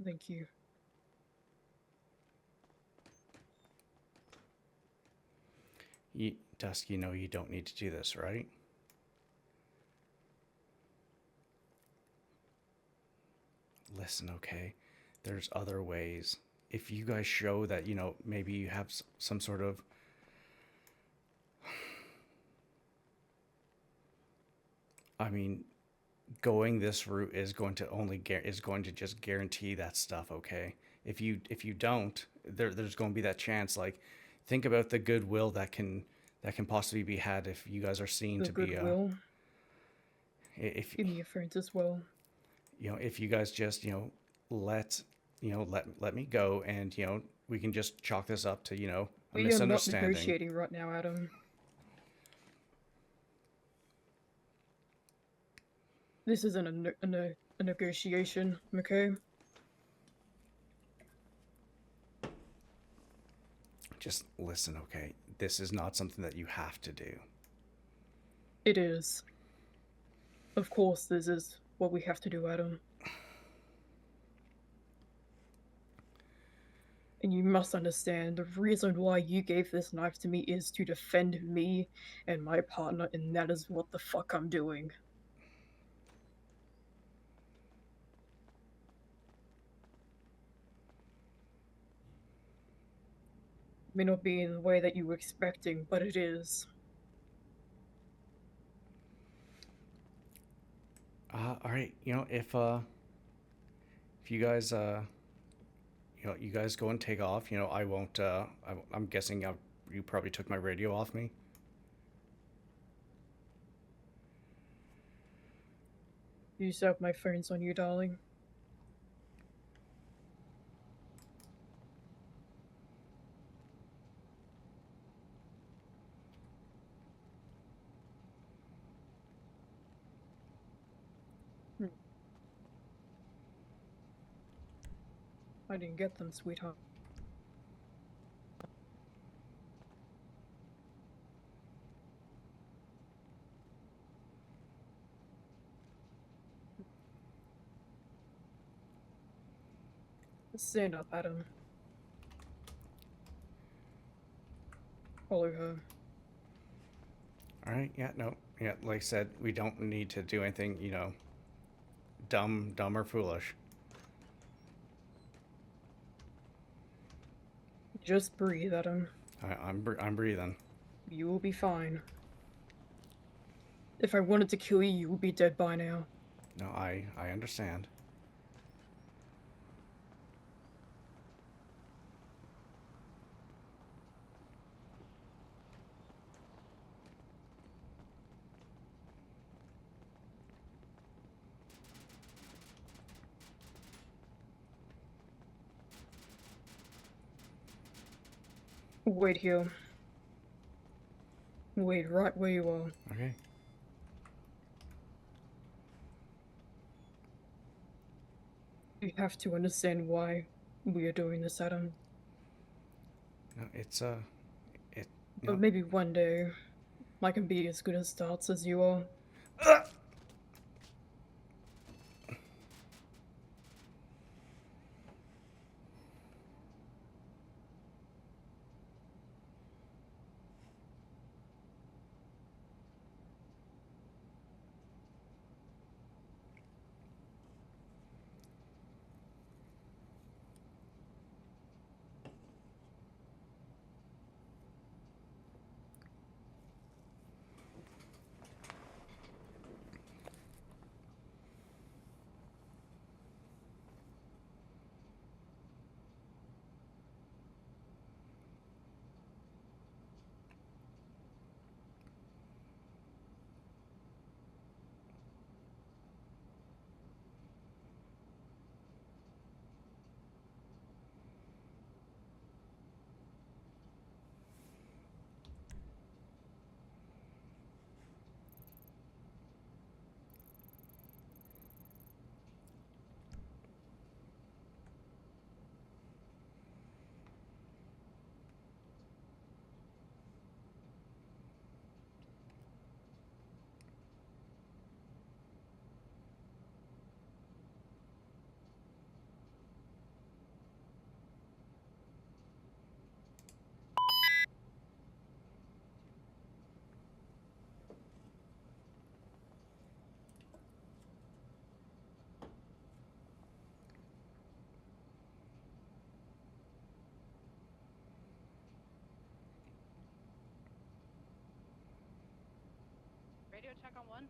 Thank you. Dusk, you know you don't need to do this, right? Listen, okay? There's other ways. If you guys show that, you know, maybe you have some sort of... I mean, going this route is going to just guarantee that stuff, okay? If you don't, there's going to be that chance. Like, think about the goodwill that can possibly be had if you guys are seen to be. Goodwill. Give me your friends as well. You know, if you guys just let me go, and we can just chalk this up to a misunderstanding. We are not negotiating right now, Adam. This isn't a negotiation, okay? Just listen, okay? This is not something that you have to do. It is. Of course, this is what we have to do, Adam. And you must understand, the reason why you gave this knife to me is to defend me and my partner, and that is what the fuck I'm doing. may not be in the way that you were expecting, but it is. All right. You know, if you guys you guys go and take off. You know, I won't. I'm guessing you probably took my radio off me. You set up my phones on you, darling. I didn't get them, sweetheart. Stand up, Adam. Follow her. Alright, yeah, no. Yeah, like I said, we don't need to do anything, you know, dumb or foolish. Just breathe, Adam. I'm breathing. You will be fine. If I wanted to kill you, you would be dead by now. No, I understand. Wait here. Wait right where you are. Okay. You have to understand why we are doing this, Adam. No, it's But maybe one day I can be as good at starts as you are. Radio check on 1.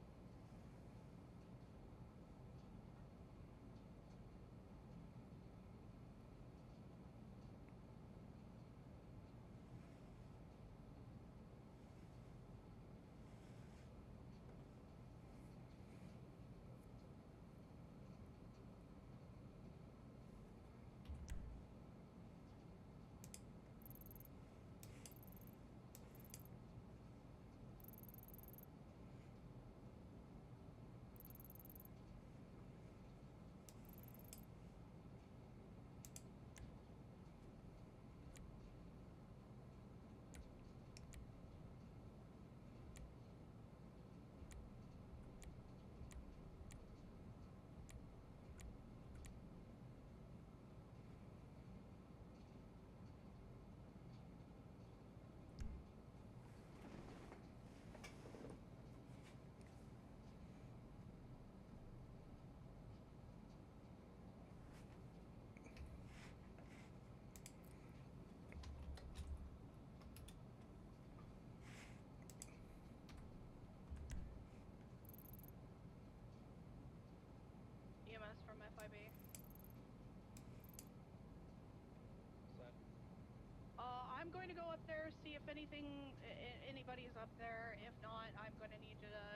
going to go up there, see if anybody's up there. If not, I'm going to need you to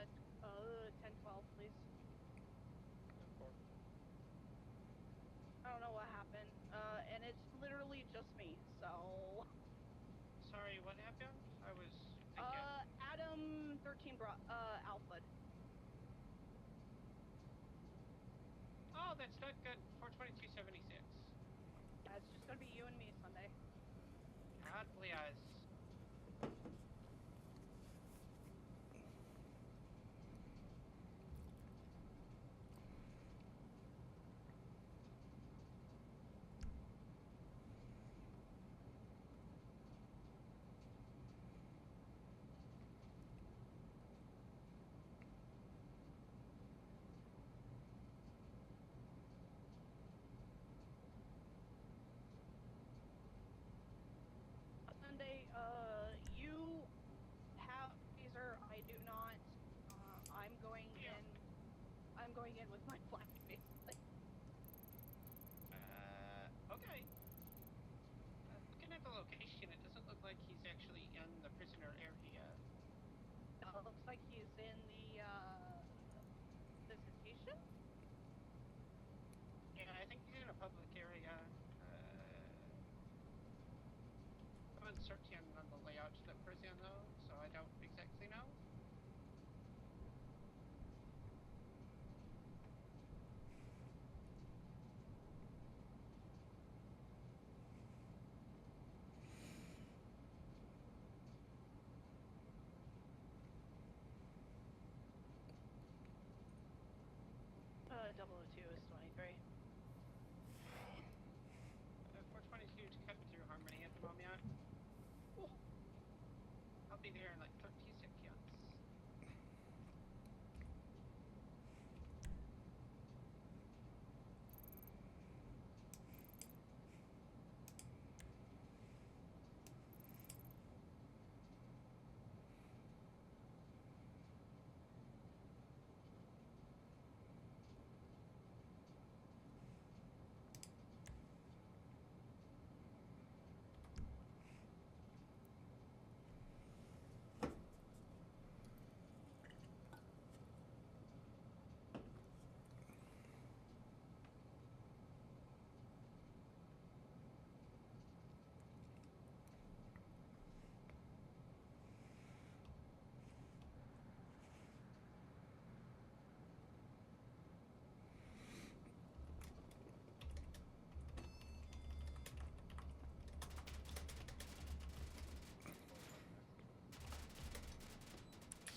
10-12, please. I don't know what happened, and it's literally just me, so... Sorry, what happened? I was thinking. Adam 13 Alpha. Oh, that's not good. 42276. Yeah, it's just gonna be you and me Sunday. God bless. Sunday, you have Caesar, I do not. I'm going in with my flag, basically. Okay. Looking at the location, it doesn't look like he's actually in the prisoner area. It looks like he's in the, visitation? Yeah, I think he's in a public area. I'm uncertain on the layout to the prison, though, so I don't exactly know. Double 02 is 23. 422 to cut through Harmony at the moment. Ooh. I'll be there in like 30 seconds.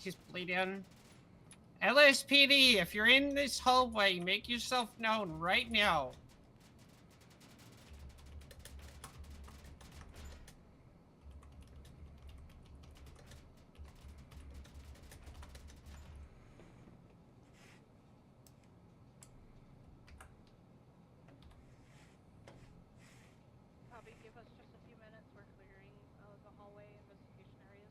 Just bleeding. LSPD, if you're in this hallway, make yourself known right now. Copy, give us just a few minutes. We're clearing the hallway investigation areas.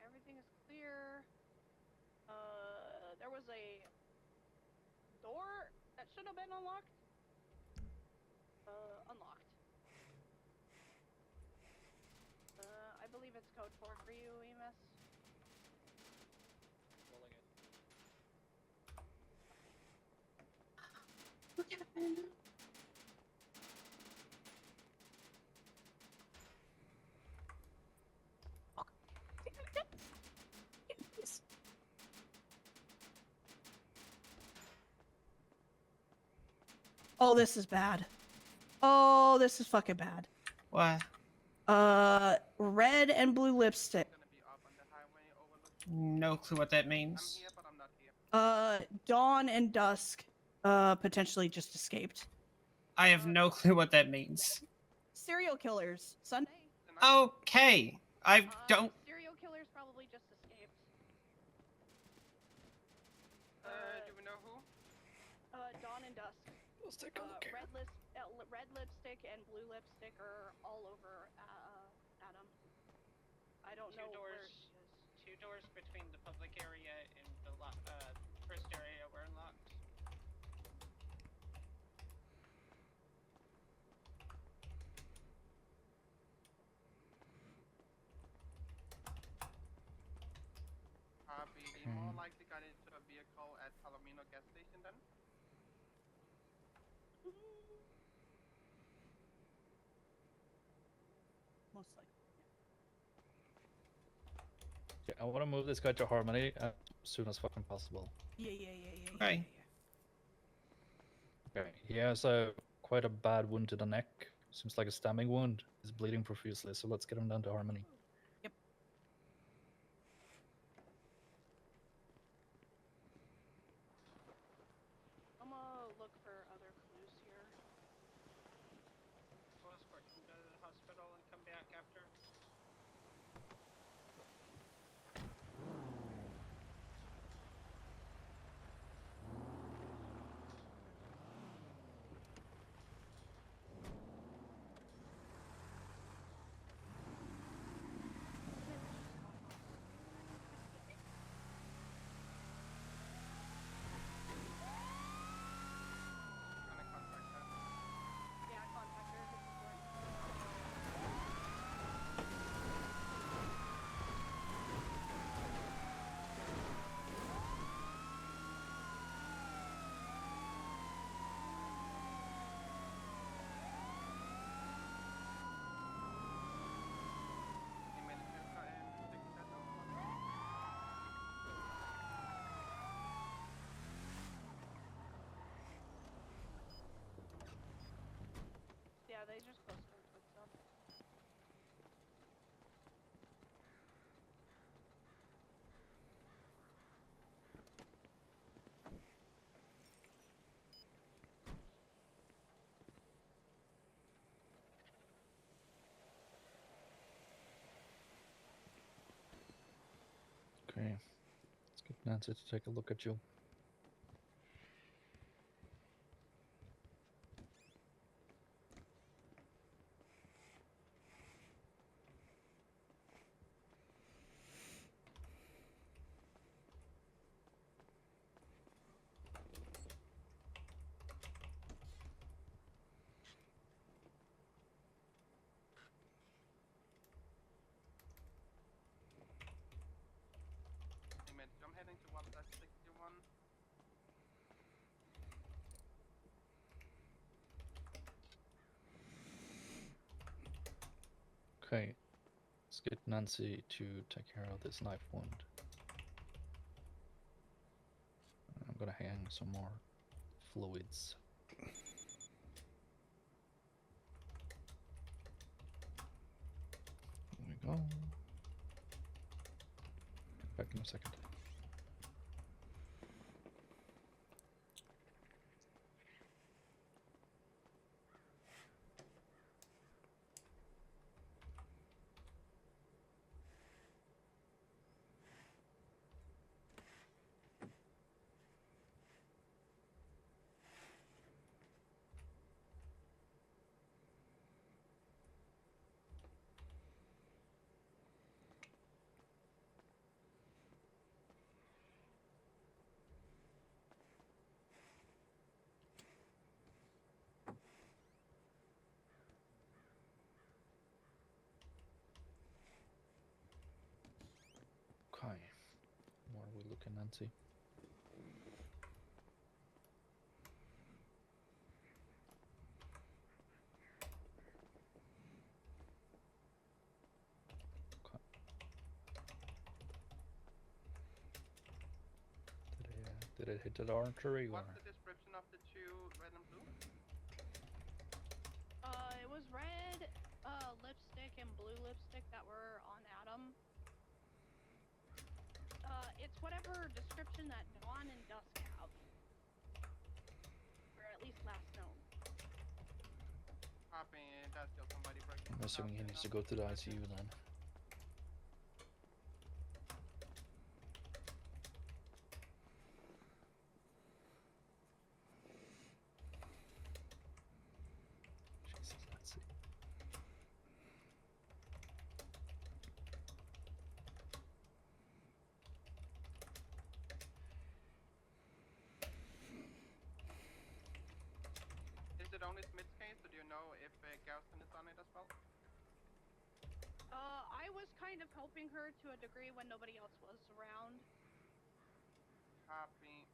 Everything is clear. There was a door that should have been unlocked. Unlocked. I believe it's code 4 for you, EMS. What happened? Oh, this is bad. Oh, this is fucking bad. What? Red and blue lipstick. No clue what that means. Dawn and dusk, potentially just escaped. I have no clue what that means. Serial killers. Sunday. Okay. I don't. Serial killers probably just escaped. Do we know who? Dawn and dusk. Let's take a look here. Red lipstick and blue lipstick are all over Adam. I don't know where he is. Two doors between the public area and the first area were unlocked. BD more likely got into a vehicle at Palomino gas station then? Most likely. Yeah, I want to move this guy to Harmony as soon as fucking possible. Yeah. Okay. Okay, he has quite a bad wound to the neck. Seems like a stabbing wound. He's bleeding profusely, so let's get him down to Harmony. Yep. I'm gonna look for other clues here. We'll escort him to the hospital and come back after. Yeah, contact her if it's important. Yeah, they just closed their quick up. Okay, let's get Nancy to take a look at you. I'm heading to 1-61. Okay, let's get Nancy to take care of this knife wound. I'm gonna hang some more fluids. There we go. Back in a second. Okay, what are we looking, Nancy? Okay. Did it hit the artery or? What's the description of the two red and blue? was red lipstick and blue lipstick that were on Adam. It's whatever description that Dawn and Dusk have. Or at least last known. Copy, that's still somebody breaking. I'm assuming he needs to go to the ICU then. Jesus, let's see. Is it only Smith's case, or do you know if Garrison is on it as well? I was kind of helping her to a degree when nobody else was around. Copy.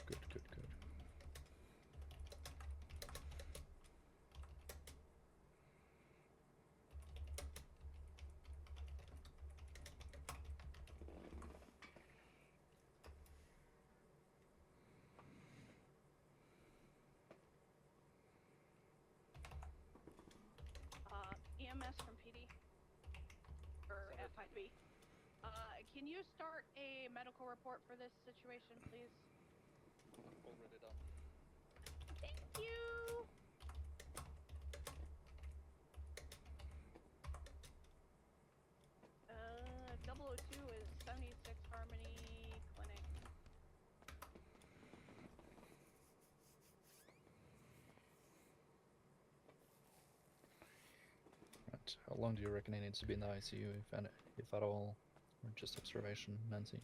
Good, good, good. EMS from PD. Or FIB. Can you start a medical report for this situation, please? Already done. Thank you! Uh, 002 is 76 Harmony Clinic. Right. How long do you reckon he needs to be in the ICU, if at all, or just observation, Nancy?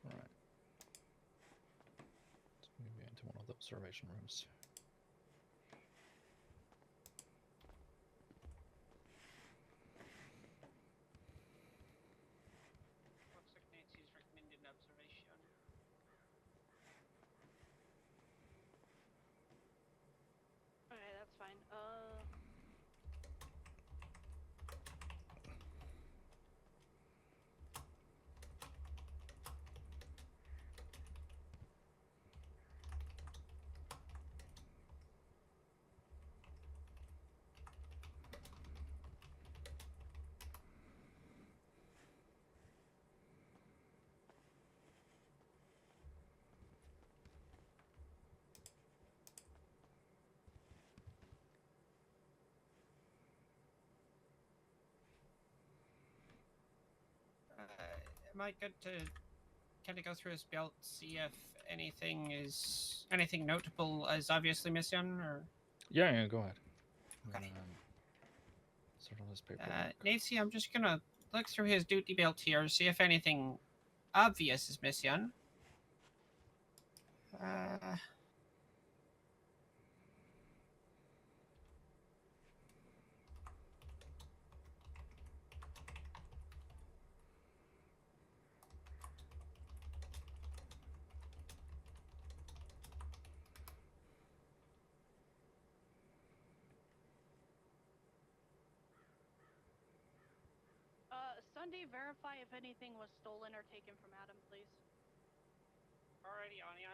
Alright. Let's move you into one of the observation rooms. Looks like Nancy's recommended an observation. Okay, that's fine. Am I good to kind of go through his belt, see if anything notable is obviously missing, or? Yeah, go ahead. Okay. Sort of this paperwork. Nancy, I'm just gonna look through his duty belt here, see if anything obvious is missing. Sunday, verify if anything was stolen or taken from Adam, please. Alrighty, Anya.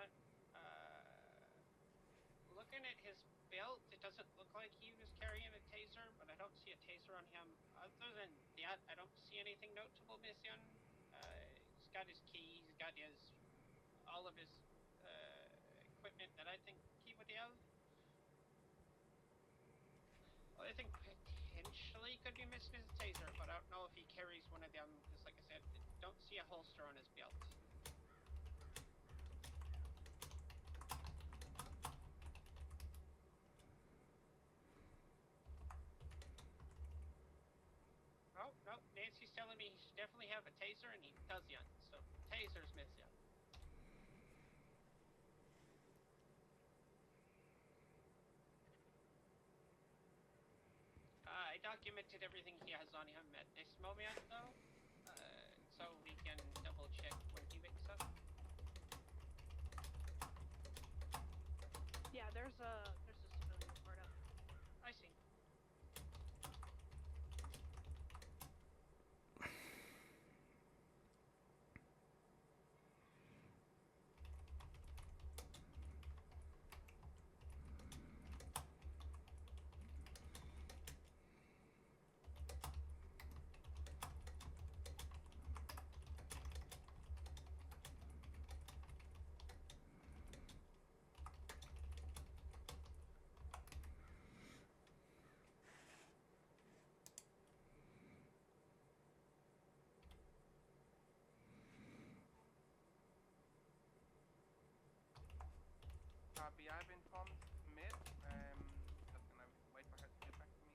Looking at his belt, it doesn't look like he was carrying a taser, but I don't see a taser on him. Other than that, I don't see anything notable missing. He's got his keys, he's got all of his equipment that I think he would have. Well, I think potentially could be missing his taser, but I don't know if he carries one of them, because like I said, I don't see a holster on his belt. No, Clancy's telling me he should definitely have a taser, and he doesn't. So taser's missing. I documented everything he has on him at this moment, though, so we can double check when he wakes up. Yeah, there's a civilian report up. I see. Copy, I've informed Smith. Just gonna wait for her to get back to me.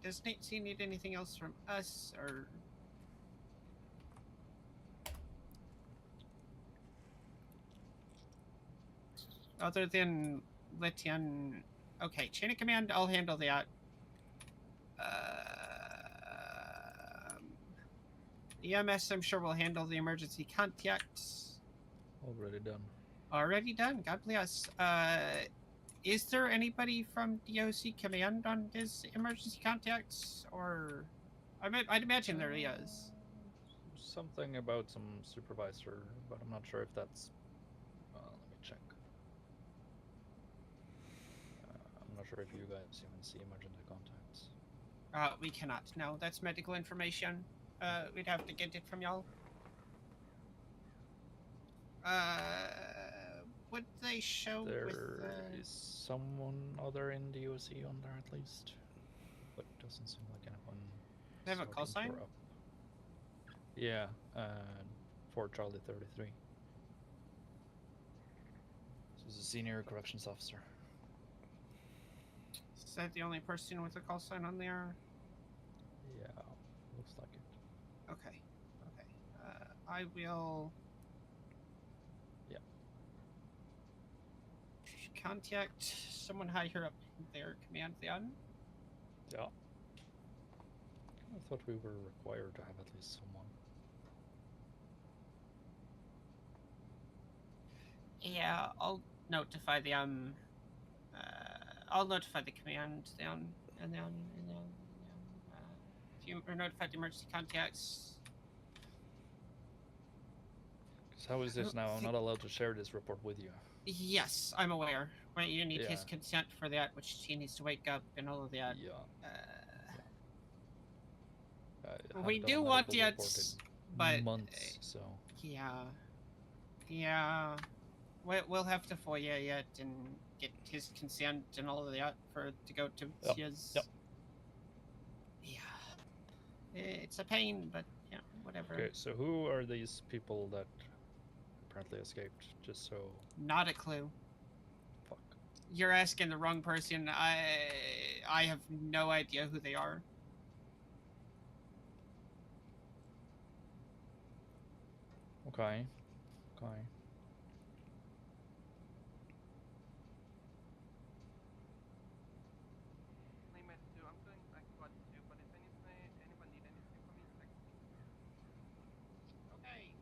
Does Nate C need anything else from us, or? Other than Letian, okay, chain of command, I'll handle that. EMS, I'm sure will handle the emergency contacts. Already done. Already done. God bless. Is there anybody from DOC command on his emergency contacts, or I'd imagine there is. Something about some supervisor, but I'm not sure if that's. Let me check. I'm not sure if you guys even see emergency contacts. We cannot. No, that's medical information. We'd have to get it from y'all. Would they show There is someone other in DOC on there at least, but it doesn't seem like anyone. They have a call sign? Yeah, for Charlie 33. This is a senior corrections officer. Is that the only person with a call sign on there? Yeah, looks like it. Okay. I will. Yeah. Contact someone higher up their command then. Yeah. I thought we were required to have at least someone. Yeah, I'll notify the I'll notify the command then, and then if you are notified the emergency contacts. Because how is this now? I'm not allowed to share this report with you. Yes, I'm aware. Right, you need his Yeah. consent for that, which he needs to wake up and all of that. Yeah. We do want it, but months, so yeah, we'll have to FOIA it and get his consent and all of that for to go to his. Yep. Yeah, it's a pain, but yeah, whatever. Okay, so who are these people that apparently escaped? Just so. Not a clue. Fuck. You're asking the wrong person. I have no idea who they are. Okay. Limit 2, I'm going back to what 2, but if anyone need anything from me, text me. Okay.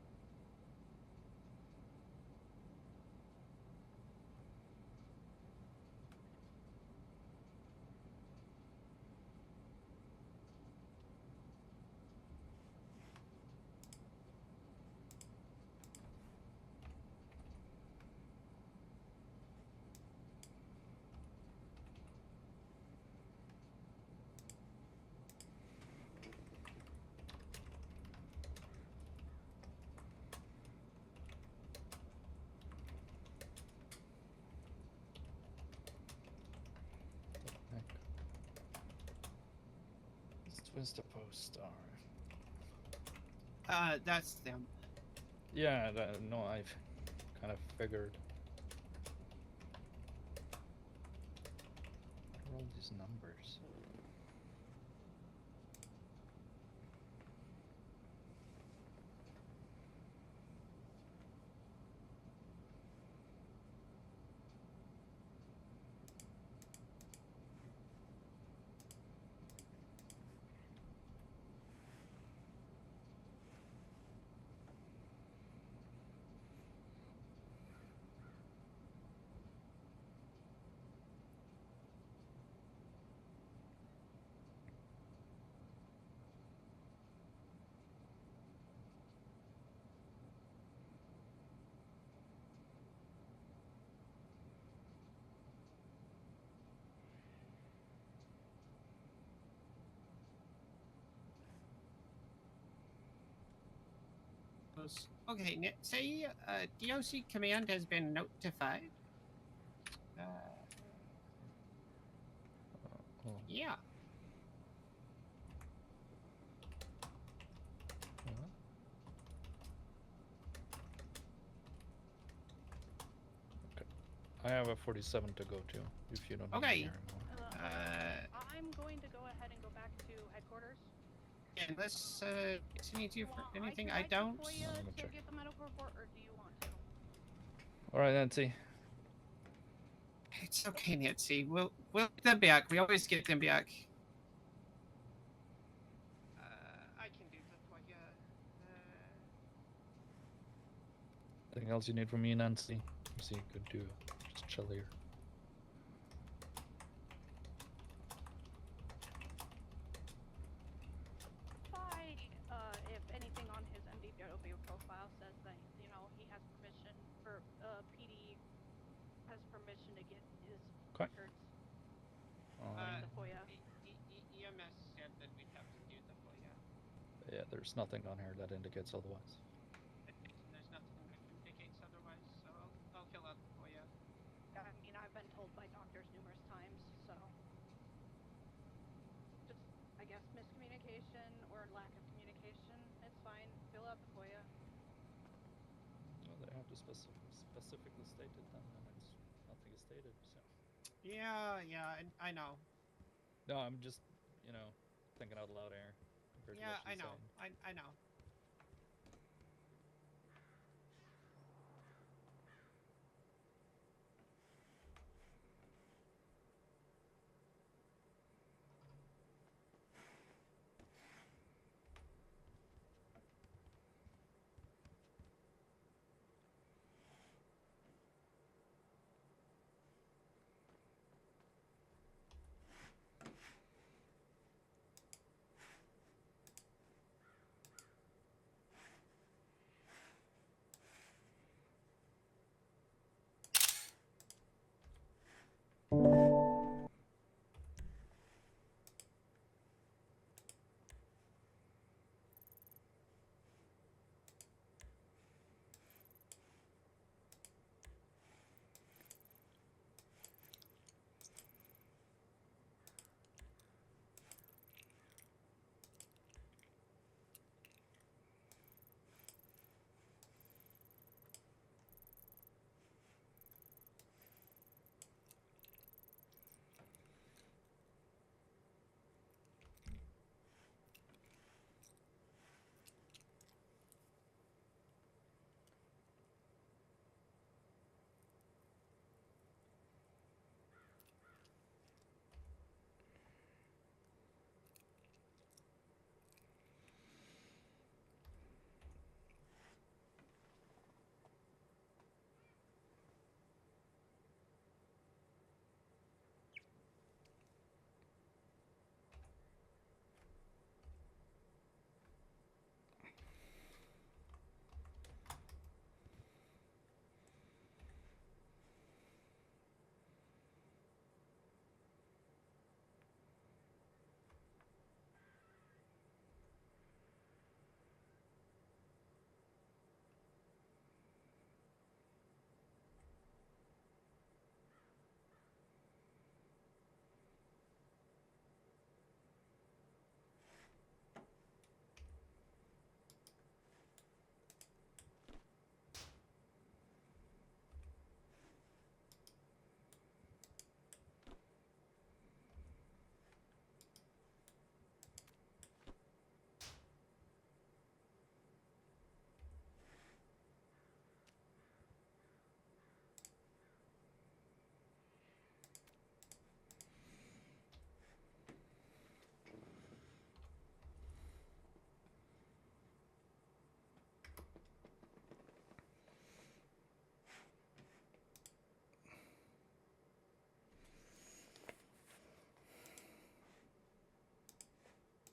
Where's the post star? That's them. Yeah, no, I've kind of figured. What are all these numbers? Okay, say DOC command has been notified. Yeah. I have a 47 to go to, if you don't need me Okay. anymore. I'm going to go ahead and go back to headquarters. Yeah, unless continue to for anything, I can don't. For you I'm gonna to check. get the medical report, or do you want to? All right, Nancy. It's okay, Nancy. We'll get them back. We always get them back. I can do that for you. Anything else you need from me, Nancy? See, you could do just chill here. If anything on his MDW profile says that, you know, he has permission for, PD has permission to get his records. The FOIA. EMS said that we'd have to do the FOIA. Yeah, there's nothing on here that indicates otherwise. There's nothing that indicates otherwise, so I'll fill out the FOIA. I mean, I've been told by doctors numerous times, so. Just, I guess, miscommunication or lack of communication. It's fine. Fill out the FOIA. Well, they have to specifically state it then, and it's nothing is stated, so. Yeah, I know. No, I'm just, you know, thinking out loud here. compared to Yeah, what I she's know. saying. I know.